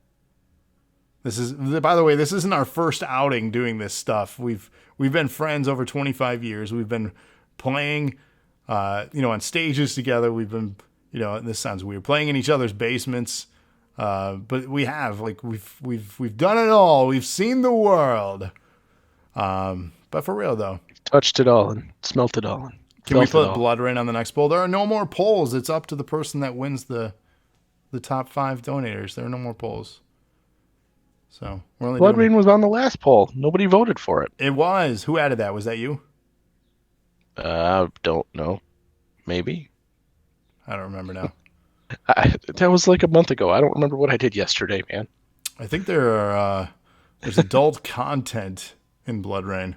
By the way, this isn't our first outing doing this stuff. We've been friends over 25 years. We've been playing, on stages together. We've been, this sounds weird, playing in each other's basements. But we have, we've done it all. We've seen the world. But for real though, touched it all and smelt it all. Can we put Blood Rain on the next poll? There are no more polls. It's up to the person that wins the top 5 donators. There are no more polls. So we're only Blood Rain was on the last poll. Nobody voted for it. It was. Who added that? Was that you? I don't know. Maybe. I don't remember now. That was like a month ago. I don't remember what I did yesterday, man. I think there's adult content in Blood Rain.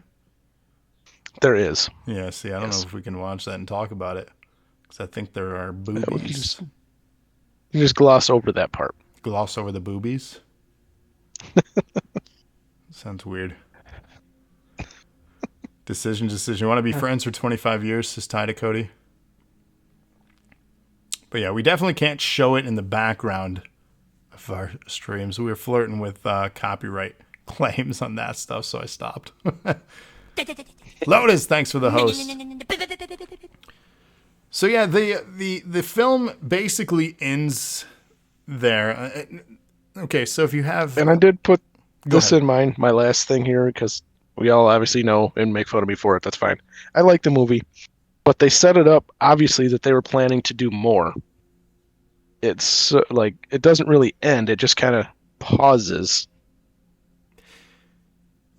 There is. Yeah, see, I don't know if we can watch that and talk about it. Because I think there are boobies. You just gloss over that part. Gloss over the boobies? Sounds weird. Decision. You want to be friends for 25 years, says Ty to Cody. But yeah, we definitely can't show it in the background of our streams. We were flirting with copyright claims on that stuff, so I stopped. Lotus, thanks for the host. So yeah, the film basically ends there. Okay, so if you have... And I did put this in mind, my last thing here, because we all obviously know and make fun of me for it. That's fine. I like the movie. But they set it up, obviously, that they were planning to do more. It's it doesn't really end. It just kind of pauses.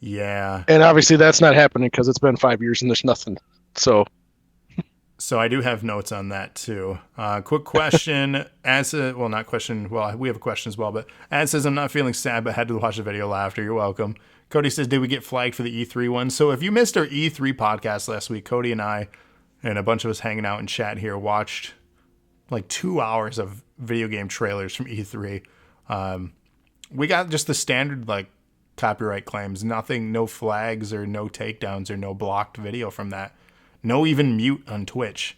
Yeah. And obviously that's not happening because it's been 5 years and there's nothing. So I do have notes on that too. Quick question. We have a question as well, but Ad says, I'm not feeling sad, but had to watch the video laughter. You're welcome. Cody says, did we get flagged for the E3 one? So if you missed our E3 podcast last week, Cody and I and a bunch of us hanging out in chat here watched like 2 hours of video game trailers from E3. We got just the standard copyright claims, nothing, no flags or no takedowns or no blocked video from that. No even mute on Twitch.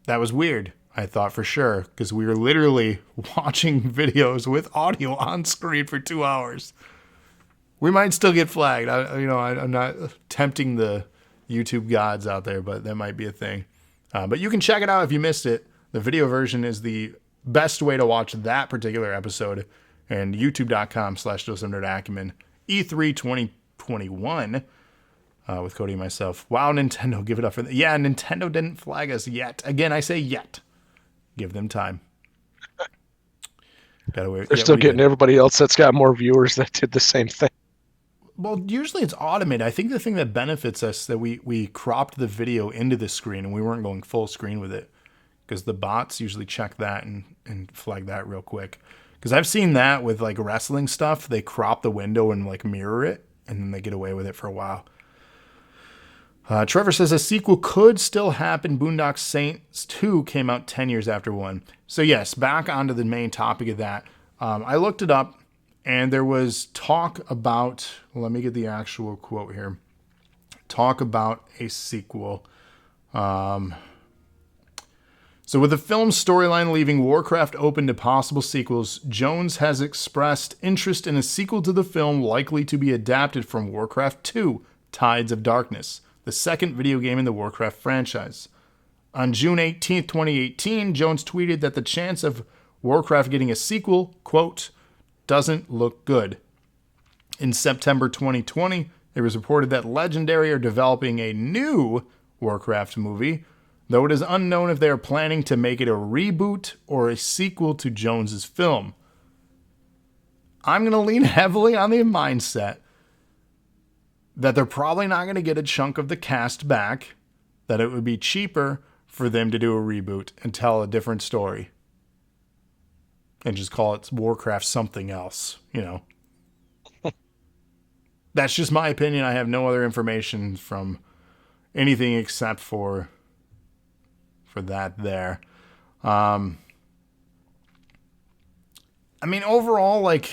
That was weird, I thought for sure, because we were literally watching videos with audio on screen for 2 hours. We might still get flagged. I'm not tempting the YouTube gods out there, but that might be a thing. But you can check it out if you missed it. The video version is the best way to watch that particular episode, and youtube.com/doseofnerdacumen, E3 2021, with Cody and myself. Wow, Nintendo, give it up for that. Yeah, Nintendo didn't flag us yet. Again, I say yet. Give them time. They're still getting everybody else that's got more viewers that did the same thing. Well, usually it's automated. I think the thing that benefits us that we cropped the video into the screen and we weren't going full screen with it, because the bots usually check that and flag that real quick. Because I've seen that with like wrestling stuff. They crop the window and like mirror it, and then they get away with it for a while. Trevor says a sequel could still happen. Boondock Saints 2 came out 10 years after 1. So yes, back onto the main topic of that. I looked it up, and there was talk about, let me get the actual quote here. Talk about a sequel. So with the film's storyline leaving Warcraft open to possible sequels, Jones has expressed interest in a sequel to the film likely to be adapted from Warcraft 2, Tides of Darkness, the second video game in the Warcraft franchise. On June 18, 2018, Jones tweeted that the chance of Warcraft getting a sequel, quote, doesn't look good. In September 2020, it was reported that Legendary are developing a new Warcraft movie, though it is unknown if they are planning to make it a reboot or a sequel to Jones's film. I'm going to lean heavily on the mindset that they're probably not going to get a chunk of the cast back, that it would be cheaper for them to do a reboot and tell a different story. And just call it Warcraft something else, you know. That's just my opinion. I have no other information from anything except for that there. I mean, overall, like,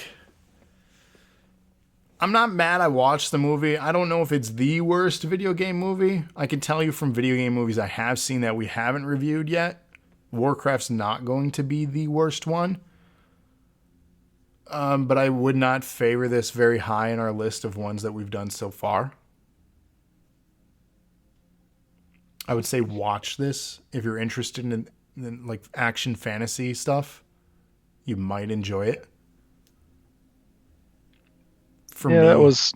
I'm not mad I watched the movie. I don't know if it's the worst video game movie. I can tell you from video game movies I have seen that we haven't reviewed yet, Warcraft's not going to be the worst one. But I would not favor this very high in our list of ones that we've done so far. I would say watch this if you're interested in like action fantasy stuff. You might enjoy it. For me, that was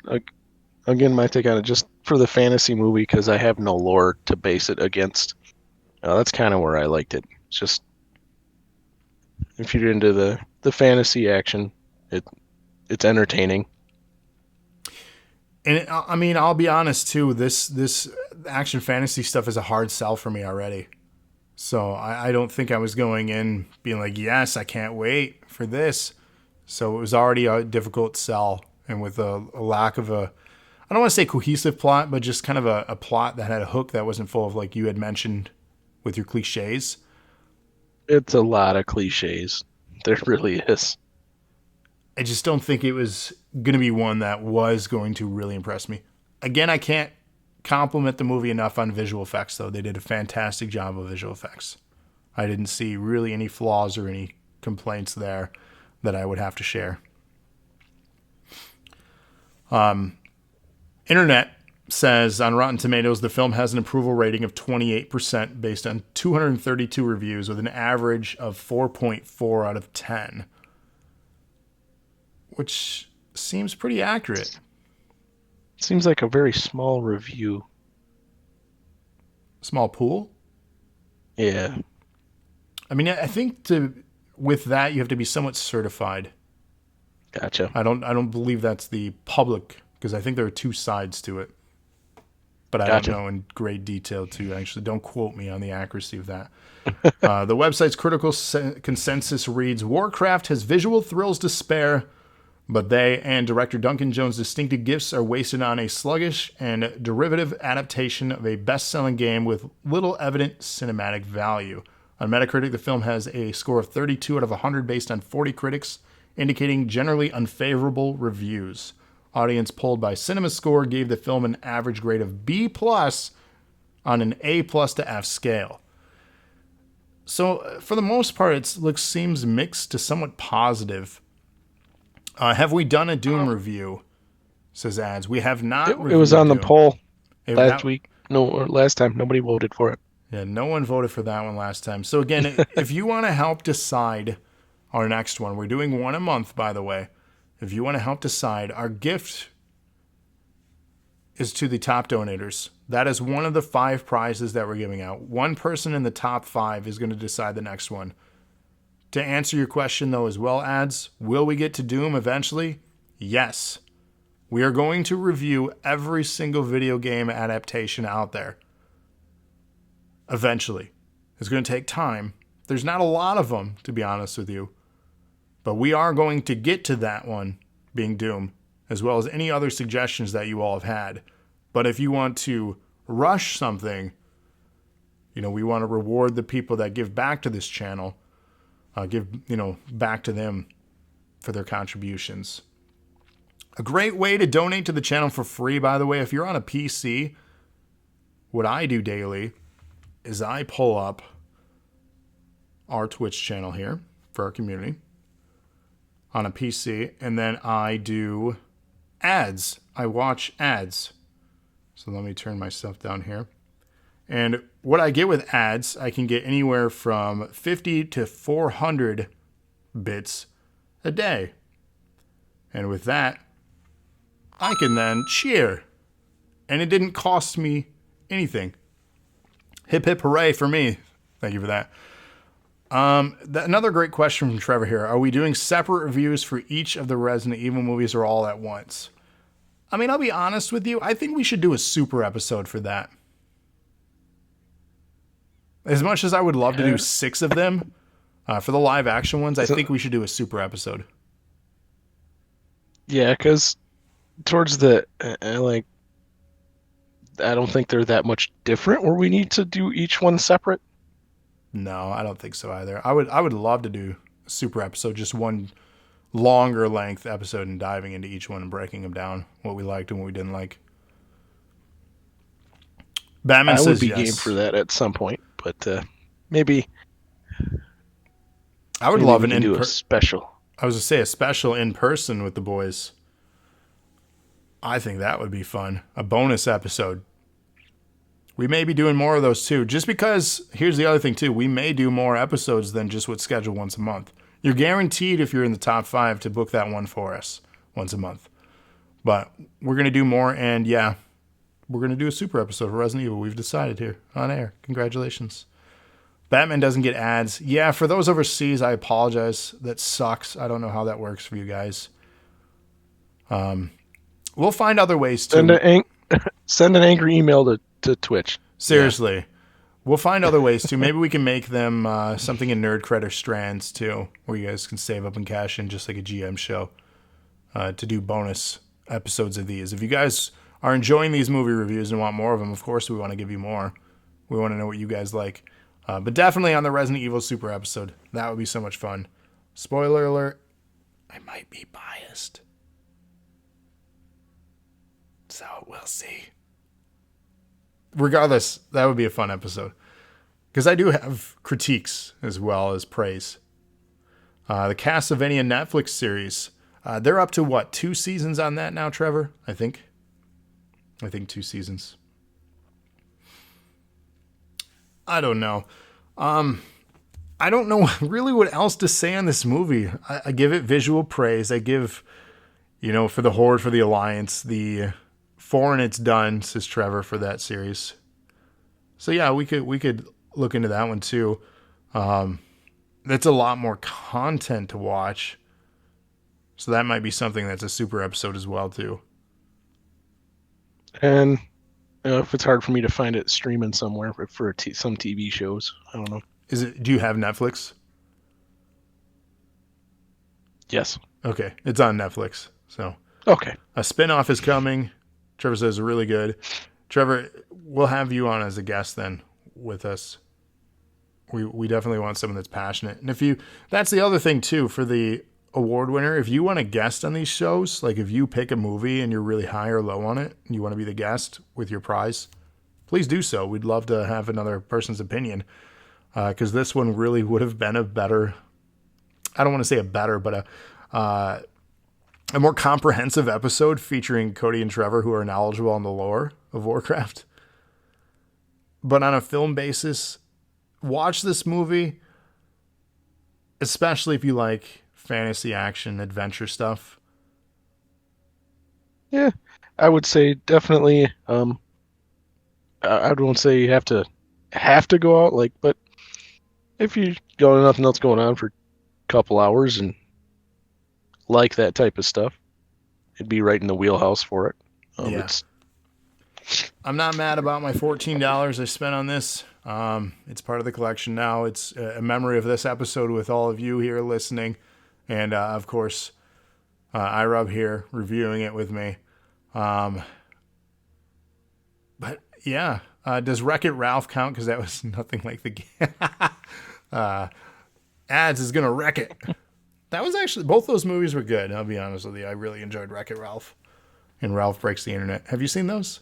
again my take on it, just for the fantasy movie, because I have no lore to base it against. That's kind of where I liked it. It's just if you're into the fantasy action, it's entertaining. And I mean, I'll be honest too. This action fantasy stuff is a hard sell for me already. So I don't think I was going in being like, yes, I can't wait for this. So it was already a difficult sell, and with a lack of I don't want to say cohesive plot, but just kind of a plot that had a hook that wasn't full of, like you had mentioned, with your cliches. It's a lot of cliches. There really is. I just don't think it was going to be one that was going to really impress me. Again, I can't compliment the movie enough on visual effects, though. They did a fantastic job of visual effects. I didn't see really any flaws or any complaints there that I would have to share. Internet says on Rotten Tomatoes, the film has an approval rating of 28% based on 232 reviews with an average of 4.4 out of 10. Which seems pretty accurate. Seems like a very small review. Small pool? Yeah. I mean, I think with that you have to be somewhat certified. Gotcha. I don't believe that's the public, because I think there are two sides to it. But I don't know in great detail too. Actually, don't quote me on the accuracy of that. The website's critical consensus reads: Warcraft has visual thrills to spare, but they and director Duncan Jones' distinctive gifts are wasted on a sluggish and derivative adaptation of a best-selling game with little evident cinematic value. On Metacritic, the film has a score of 32 out of 100 based on 40 critics, indicating generally unfavorable reviews. Audience polled by CinemaScore gave the film an average grade of B+ on an A+ to F scale. So, for the most part, it seems mixed to somewhat positive. Have we done a Doom review? Says Ads. We have not. It was on Doom. the poll last week. No, or last time. Nobody voted for it. Yeah, no one voted for that one last time. So again, if you want to help decide our next one, we're doing one a month, by the way. If you want to help decide, our gift is to the top donators. That is one of the 5 prizes that we're giving out. One person in the top 5 is going to decide the next one. To answer your question, though, as well, ads, will we get to Doom eventually? Yes. We are going to review every single video game adaptation out there. Eventually. It's going to take time. There's not a lot of them, to be honest with you. But we are going to get to that one, being Doom, as well as any other suggestions that you all have had. But if you want to rush something, we want to reward the people that give back to this channel, give back to them for their contributions. A great way to donate to the channel for free, by the way, if you're on a PC, what I do daily is I pull up our Twitch channel here for our community on a PC, and then I do ads. I watch ads. So let me turn my stuff down here. And what I get with ads, I can get anywhere from 50 to 400 bits a day. And with that, I can then cheer. And it didn't cost me anything. Hip hip hooray for me. Thank you for that. Another great question from Trevor here. Are we doing separate reviews for each of the Resident Evil movies or all at once? I mean, I'll be honest with you. I think we should do a super episode for that. As much as I would love to do 6 of them, for the live action ones, I think we should do a super episode. Yeah, because towards the, I don't think they're that much different where we need to do each one separate. No, I don't think so either. I would love to do a super episode, just one longer length episode and diving into each one and breaking them down, what we liked and what we didn't like. Batman says I would be yes. game for that at some point, but maybe I would maybe love we can do a special. I was going to say a special in person with the boys. I think that would be fun. A bonus episode. We may be doing more of those too. Just because, here's the other thing too, we may do more episodes than just what's scheduled once a month. You're guaranteed, if you're in the top 5, to book that one for us once a month. But we're going to do more, and yeah, we're going to do a super episode for Resident Evil. We've decided here on air. Congratulations. Batman doesn't get ads. Yeah, for those overseas, I apologize. That sucks. I don't know how that works for you guys. We'll find other ways to... Send an angry email to Twitch. Seriously. Yeah. We'll find other ways to. Maybe we can make them something in Nerd Credit Strands too, where you guys can save up and cash in just like a GM show to do bonus episodes of these. If you guys are enjoying these movie reviews and want more of them, of course we want to give you more. We want to know what you guys like. But definitely on the Resident Evil Super episode. That would be so much fun. Spoiler alert, I might be biased. So we'll see. Regardless, that would be a fun episode. Because I do have critiques as well as praise. The Castlevania Netflix series. They're up to what, 2 seasons on that now, Trevor? I think 2 seasons. I don't know. I don't know really what else to say on this movie. I give it visual praise. I give, for the Horde, for the Alliance, the For and It's Done, says Trevor, for that series. So yeah, we could look into that one too. That's a lot more content to watch. So that might be something that's a super episode as well too. And if it's hard for me to find it streaming somewhere for some TV shows, I don't know. Do you have Netflix? Yes. Okay, it's on Netflix. So okay, a spinoff is coming. Trevor says really good. Trevor, we'll have you on as a guest then with us. We definitely want someone that's passionate. And that's the other thing too for the award winner. If you want a guest on these shows, like if you pick a movie and you're really high or low on it and you want to be the guest with your prize, please do so. We'd love to have another person's opinion. Because this one really would have been a better, I don't want to say a better, but a more comprehensive episode featuring Cody and Trevor, who are knowledgeable on the lore of Warcraft. But on a film basis, watch this movie, especially if you like fantasy, action, adventure stuff. Yeah, I would say definitely. I won't say you have to go out, like, but if you got nothing else going on for a couple hours and like that type of stuff, it'd be right in the wheelhouse for it. Yeah. I'm not mad about my $14 I spent on this. It's part of the collection now. It's a memory of this episode with all of you here listening. And, of course, iRub here reviewing it with me. But, yeah. Does Wreck-It Ralph count? Because that was nothing like the game. Ads is going to wreck it. That was actually, both those movies were good. I'll be honest with you. I really enjoyed Wreck-It Ralph and Ralph Breaks the Internet. Have you seen those?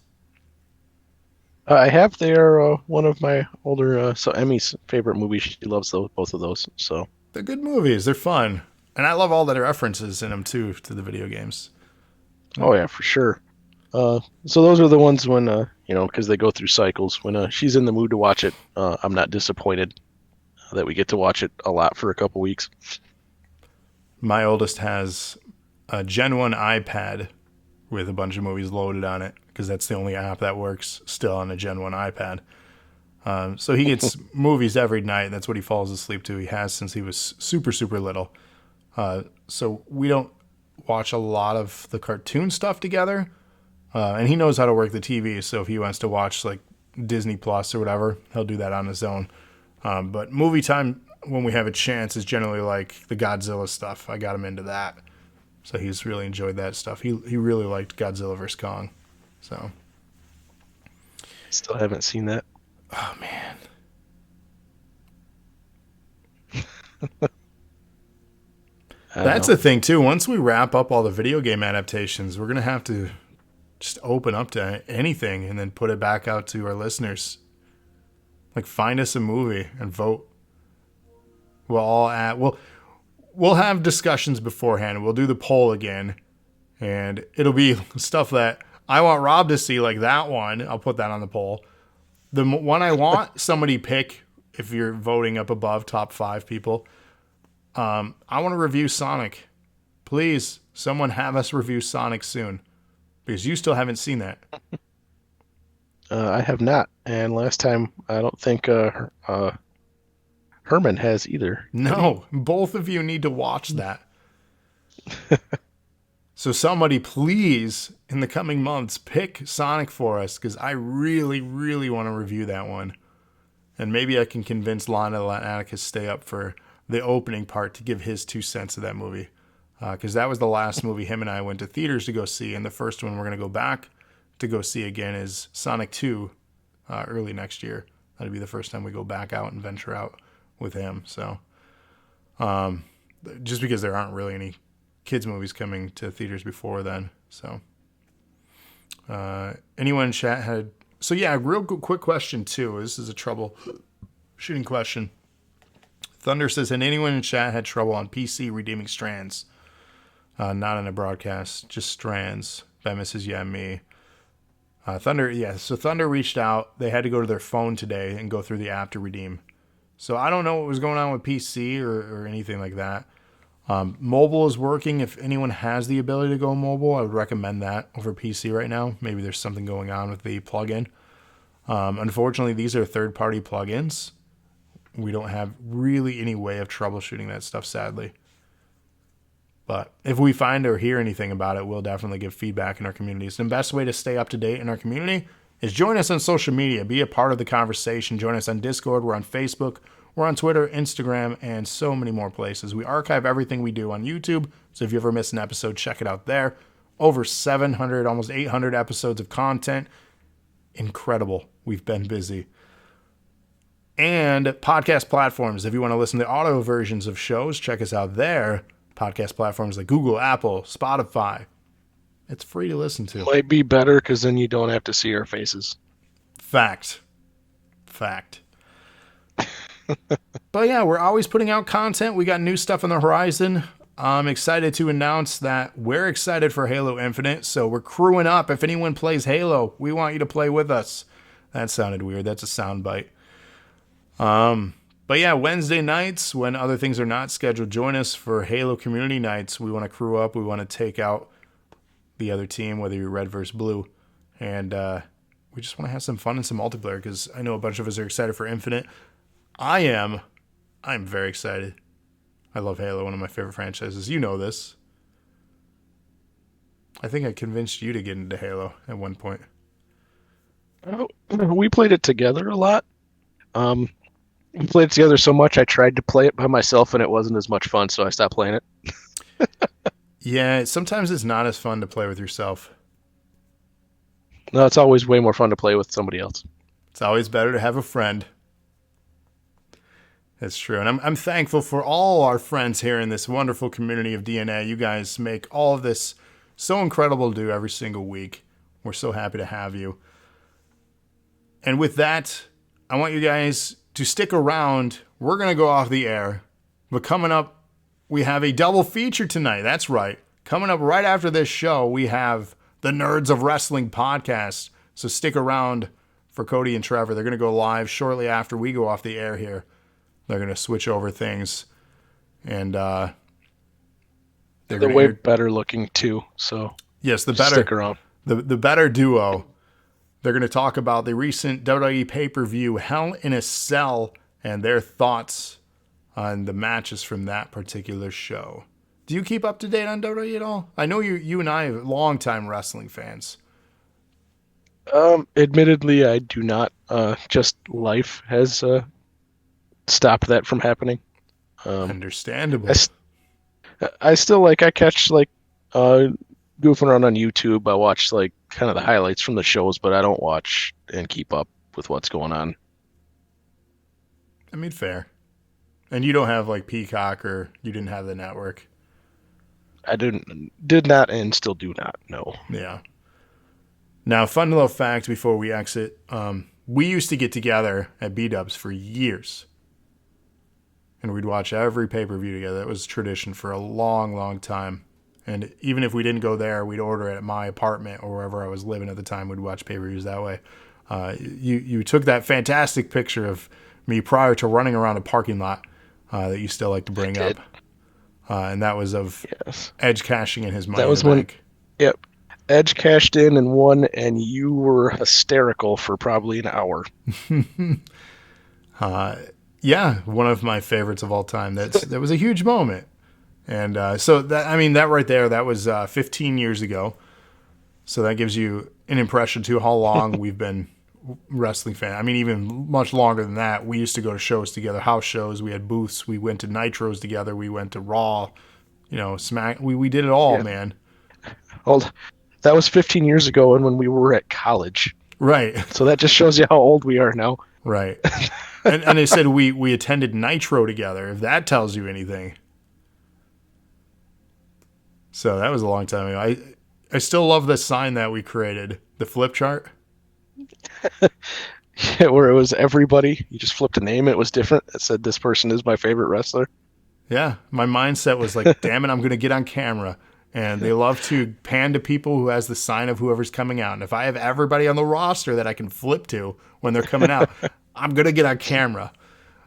I have. They are one of my older, so Emmy's favorite movies. She loves both of those. So they're good movies. They're fun. And I love all the references in them, too, to the video games. Oh, yeah, for sure. So those are the ones when, because they go through cycles. When she's in the mood to watch it, I'm not disappointed that we get to watch it a lot for a couple weeks. My oldest has a Gen 1 iPad with a bunch of movies loaded on it because that's the only app that works still on a Gen 1 iPad. So he gets movies every night. That's what he falls asleep to. He has since he was super, super little. So we don't watch a lot of the cartoon stuff together. And he knows how to work the TV. So if he wants to watch like Disney Plus or whatever, he'll do that on his own. But movie time, when we have a chance, is generally like the Godzilla stuff. I got him into that. So he's really enjoyed that stuff. He really liked Godzilla vs. Kong. So still haven't seen that. Oh, man. That's the thing, too. Once we wrap up all the video game adaptations, we're going to have to just open up to anything and then put it back out to our listeners. Like, find us a movie and vote. We'll have discussions beforehand. We'll do the poll again. And it'll be stuff that I want Rob to see, like that one. I'll put that on the poll. The one I want somebody pick, if you're voting up above top 5 people, I want to review Sonic. Please, someone have us review Sonic soon. Because you still haven't seen that. I have not. And last time, I don't think Herman has either. No, both of you need to watch that. So somebody, please, in the coming months, pick Sonic for us, because I really, really want to review that one. And maybe I can convince Lana to let Atticus stay up for the opening part to give his 2 cents of that movie. Because that was the last movie him and I went to theaters to go see, and the first one we're going to go back to go see again is Sonic 2 early next year. That'll be the first time we go back out and venture out with him. So just because there aren't really any kids movies coming to theaters before then. So anyone in chat had... So yeah, real quick question too. This is a troubleshooting question. Thunder says, had anyone in chat had trouble on PC redeeming strands? Not in a broadcast, just strands. That misses yeah me. Thunder, yeah. So Thunder reached out. They had to go to their phone today and go through the app to redeem. So I don't know what was going on with PC or anything like that. Mobile is working. If anyone has the ability to go mobile, I would recommend that over PC right now. Maybe there's something going on with the plugin. Unfortunately, these are third-party plugins. We don't have really any way of troubleshooting that stuff, sadly. But if we find or hear anything about it, we'll definitely give feedback in our communities. The best way to stay up to date in our community is join us on social media. Be a part of the conversation. Join us on Discord. We're on Facebook. We're on Twitter, Instagram, and so many more places. We archive everything we do on YouTube, so if you ever miss an episode, check it out there. Over 700, almost 800 episodes of content. Incredible. We've been busy. And podcast platforms. If you want to listen to audio versions of shows, check us out there. Podcast platforms like Google, Apple, Spotify. It's free to listen to. Might be better because then you don't have to see our faces. Fact. But yeah, we're always putting out content. We got new stuff on the horizon. I'm excited to announce that we're excited for Halo Infinite. So we're crewing up. If anyone plays Halo, we want you to play with us. That sounded weird. That's a sound bite. But yeah, Wednesday nights, when other things are not scheduled, join us for Halo Community Nights. We want to crew up. We want to take out the other team, whether you're red versus blue. And we just want to have some fun and some multiplayer, because I know a bunch of us are excited for Infinite. I'm very excited. I love Halo, one of my favorite franchises. You know this. I think I convinced you to get into Halo at one point. Oh, we played it together a lot. We played it together so much, I tried to play it by myself, and it wasn't as much fun, so I stopped playing it. Yeah, sometimes it's not as fun to play with yourself. No, it's always way more fun to play with somebody else. It's always better to have a friend. That's true. And I'm thankful for all our friends here in this wonderful community of DNA. You guys make all of this so incredible to do every single week. We're so happy to have you. And with that, I want you guys to stick around. We're going to go off the air. But coming up, we have a double feature tonight. That's right. Coming up right after this show, we have the Nerds of Wrestling podcast. So stick around for Cody and Trevor. They're going to go live shortly after we go off the air here. They're going to switch over things. And they're way better looking too. So yes, the better, stick around. The better duo. They're going to talk about the recent WWE pay-per-view Hell in a Cell and their thoughts on the matches from that particular show. Do you keep up to date on WWE at all? I know you and I are longtime wrestling fans. Admittedly, I do not. Just life has stopped that from happening. Understandable. I still I catch goofing around on YouTube. I watch kind of the highlights from the shows, but I don't watch and keep up with what's going on. I mean, fair. And you don't have Peacock, or you didn't have the network. I did not and still do not, no. Yeah. Now, fun little fact before we exit. We used to get together at B-Dubs for years. And we'd watch every pay-per-view together. It was tradition for a long, long time. And even if we didn't go there, we'd order it at my apartment or wherever I was living at the time. We'd watch pay-per-views that way. You took that fantastic picture of me prior to running around a parking lot that you still like to bring up. And that was of Edge cashing in his money. That was when, yep. Edge cashed in and won, and you were hysterical for probably an hour. Yeah, one of my favorites of all time. That was a huge moment. And so that right there, that was 15 years ago. So that gives you an impression too how long we've been wrestling fans. I mean, even much longer than that. We used to go to shows together, house shows. We had booths. We went to Nitros together. We went to Raw. Smack. We did it all, man. Well, that was 15 years ago, and when we were at college. Right. So that just shows you how old we are now. Right. and they said we attended Nitro together, if that tells you anything. So that was a long time ago. I still love the sign that we created, the flip chart. Yeah, where it was everybody. You just flipped a name. It was different. It said, this person is my favorite wrestler. Yeah. My mindset was damn it, I'm going to get on camera. And they love to pan to people who has the sign of whoever's coming out. And if I have everybody on the roster that I can flip to when they're coming out, I'm going to get on camera.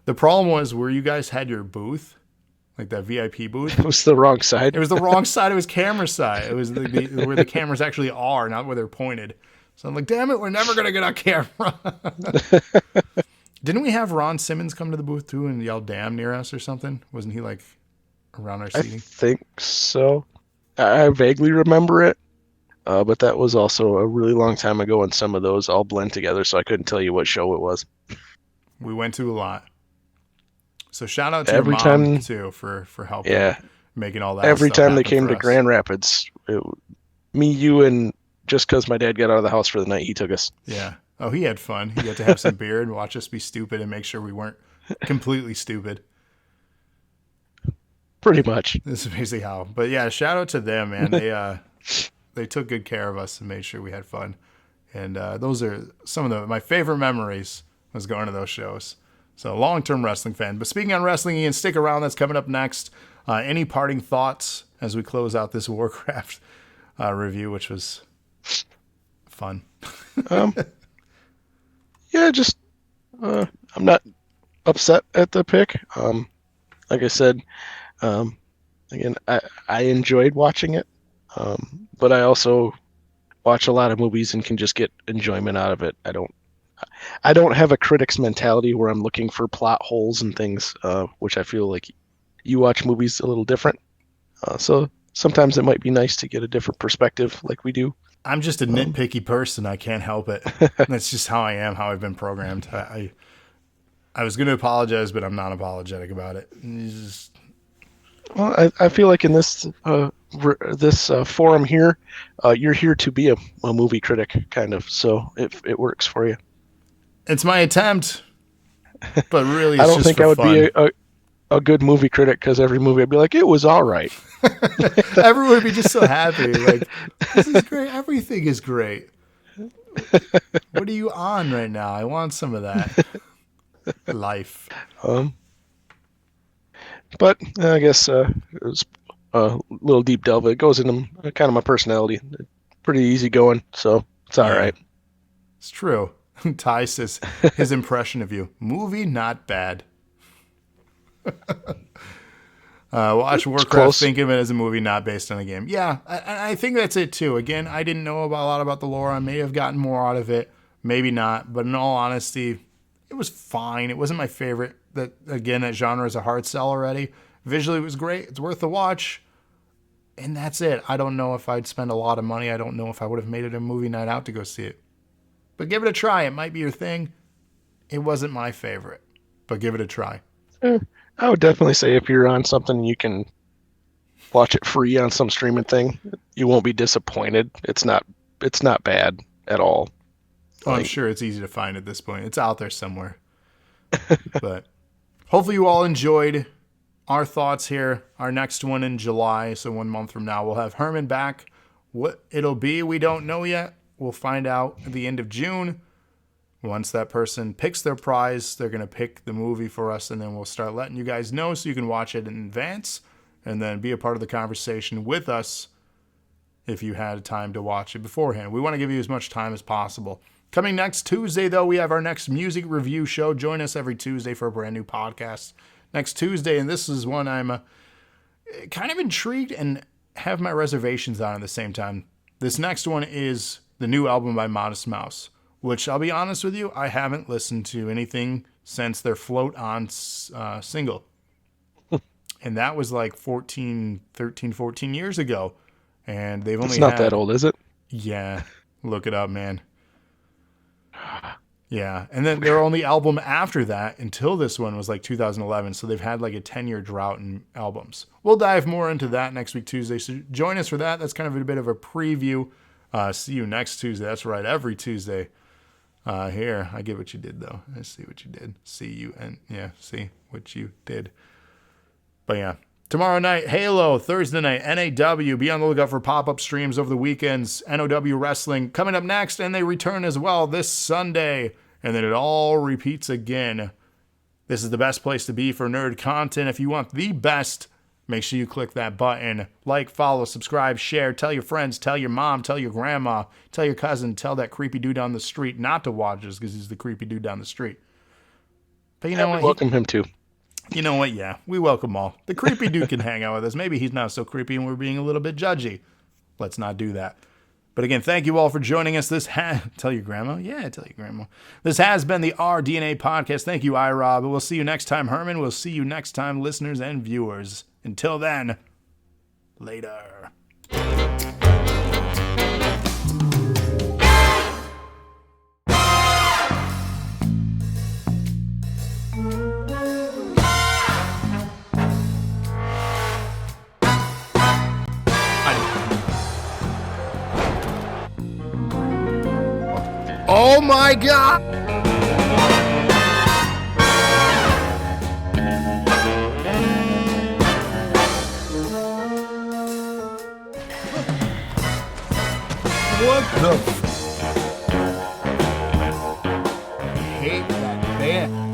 The problem was where you guys had your booth, that VIP booth. It was the wrong side. It was the wrong side. It was camera side. It was where the cameras actually are, not where they're pointed. So I'm like, damn it, we're never going to get on camera. Didn't we have Ron Simmons come to the booth too and yell damn near us or something? Wasn't he around our seating? I think so. I vaguely remember it, but that was also a really long time ago, and some of those all blend together, so I couldn't tell you what show it was. We went to a lot. So shout out to your mom, too, for helping making all that every stuff time they came to us. Grand Rapids, me, you, and just because my dad got out of the house for the night, he took us. Yeah. Oh, he had fun. He got to have some beer and watch us be stupid and make sure we weren't completely stupid. Pretty much. This is basically how. But yeah, shout out to them, man. They took good care of us and made sure we had fun. And those are some of my favorite memories was going to those shows. So long-term wrestling fan. But speaking on wrestling, Ian, stick around. That's coming up next. Any parting thoughts as we close out this Warcraft review, which was fun? Yeah, just I'm not upset at the pick. Like I said, um, again, I enjoyed watching it, but I also watch a lot of movies and can just get enjoyment out of it. I don't have a critic's mentality where I'm looking for plot holes and things, which I feel like you watch movies a little different. So sometimes it might be nice to get a different perspective, like we do. I'm just a nitpicky person. I can't help it. That's just how I am, how I've been programmed. I was going to apologize, but I'm not apologetic about it. Well, I feel like in this forum here, you're here to be a movie critic, kind of. So it works for you. It's my attempt, but really, I it's don't just think for I would fun. be a good movie critic because every movie I'd be like, it was all right. Everyone would be just so happy. Like, this is great. Everything is great. What are you on right now? I want some of that life. But I guess it was a little deep delve. It goes into kind of my personality. Pretty easy going, so it's all right. It's true. Ty says his impression of you. Movie, not bad. Watch Warcraft, think of it as a movie not based on a game. Yeah, I think that's it too. Again, I didn't know a lot about the lore. I may have gotten more out of it, maybe not. But in all honesty, it was fine. It wasn't my favorite. That genre is a hard sell already. Visually, it was great. It's worth the watch. And that's it. I don't know if I'd spend a lot of money. I don't know if I would have made it a movie night out to go see it. But give it a try. It might be your thing. It wasn't my favorite, but give it a try. I would definitely say if you're on something you can watch it free on some streaming thing, you won't be disappointed. It's not bad at all. Oh, I'm sure it's easy to find at this point. It's out there somewhere. But hopefully you all enjoyed our thoughts here. Our next one in July, so 1 month from now, we'll have Herman back. What it'll be, we don't know yet. We'll find out at the end of June. Once that person picks their prize, they're going to pick the movie for us, and then we'll start letting you guys know so you can watch it in advance and then be a part of the conversation with us if you had time to watch it beforehand. We want to give you as much time as possible. Coming next Tuesday, though, we have our next music review show. Join us every Tuesday for a brand new podcast. Next Tuesday, and this is one I'm kind of intrigued and have my reservations on at the same time. This next one is the new album by Modest Mouse, which I'll be honest with you, I haven't listened to anything since their Float On single. And that was like 14 years ago. And they've only It's not that old, is it? Yeah. Look it up, man. Yeah. And then their only album after that until this one was like 2011. So they've had like a 10-year drought in albums. We'll dive more into that next week, Tuesday. So join us for that. That's kind of a bit of a preview. See you next Tuesday. That's right. Every Tuesday. Here, I get what you did, though. I see what you did. See what you did. But yeah, tomorrow night, Halo. Thursday night, NAW. Be on the lookout for pop-up streams over the weekends. NOW Wrestling coming up next, and they return as well this Sunday. And then it all repeats again. This is the best place to be for nerd content. If you want the best, make sure you click that button. Like, follow, subscribe, share, tell your friends, tell your mom, tell your grandma, tell your cousin, tell that creepy dude down the street not to watch us because he's the creepy dude down the street. But you know what? Welcome him too. You know what? Yeah, we welcome all. The creepy dude can hang out with us. Maybe he's not so creepy and we're being a little bit judgy. Let's not do that. But again, thank you all for joining us. Tell your grandma? Yeah, tell your grandma. This has been the rDNA podcast. Thank you, iRob. We'll see you next time, Herman. We'll see you next time, listeners and viewers. Until then, later. Oh my God! What the? I hate that band.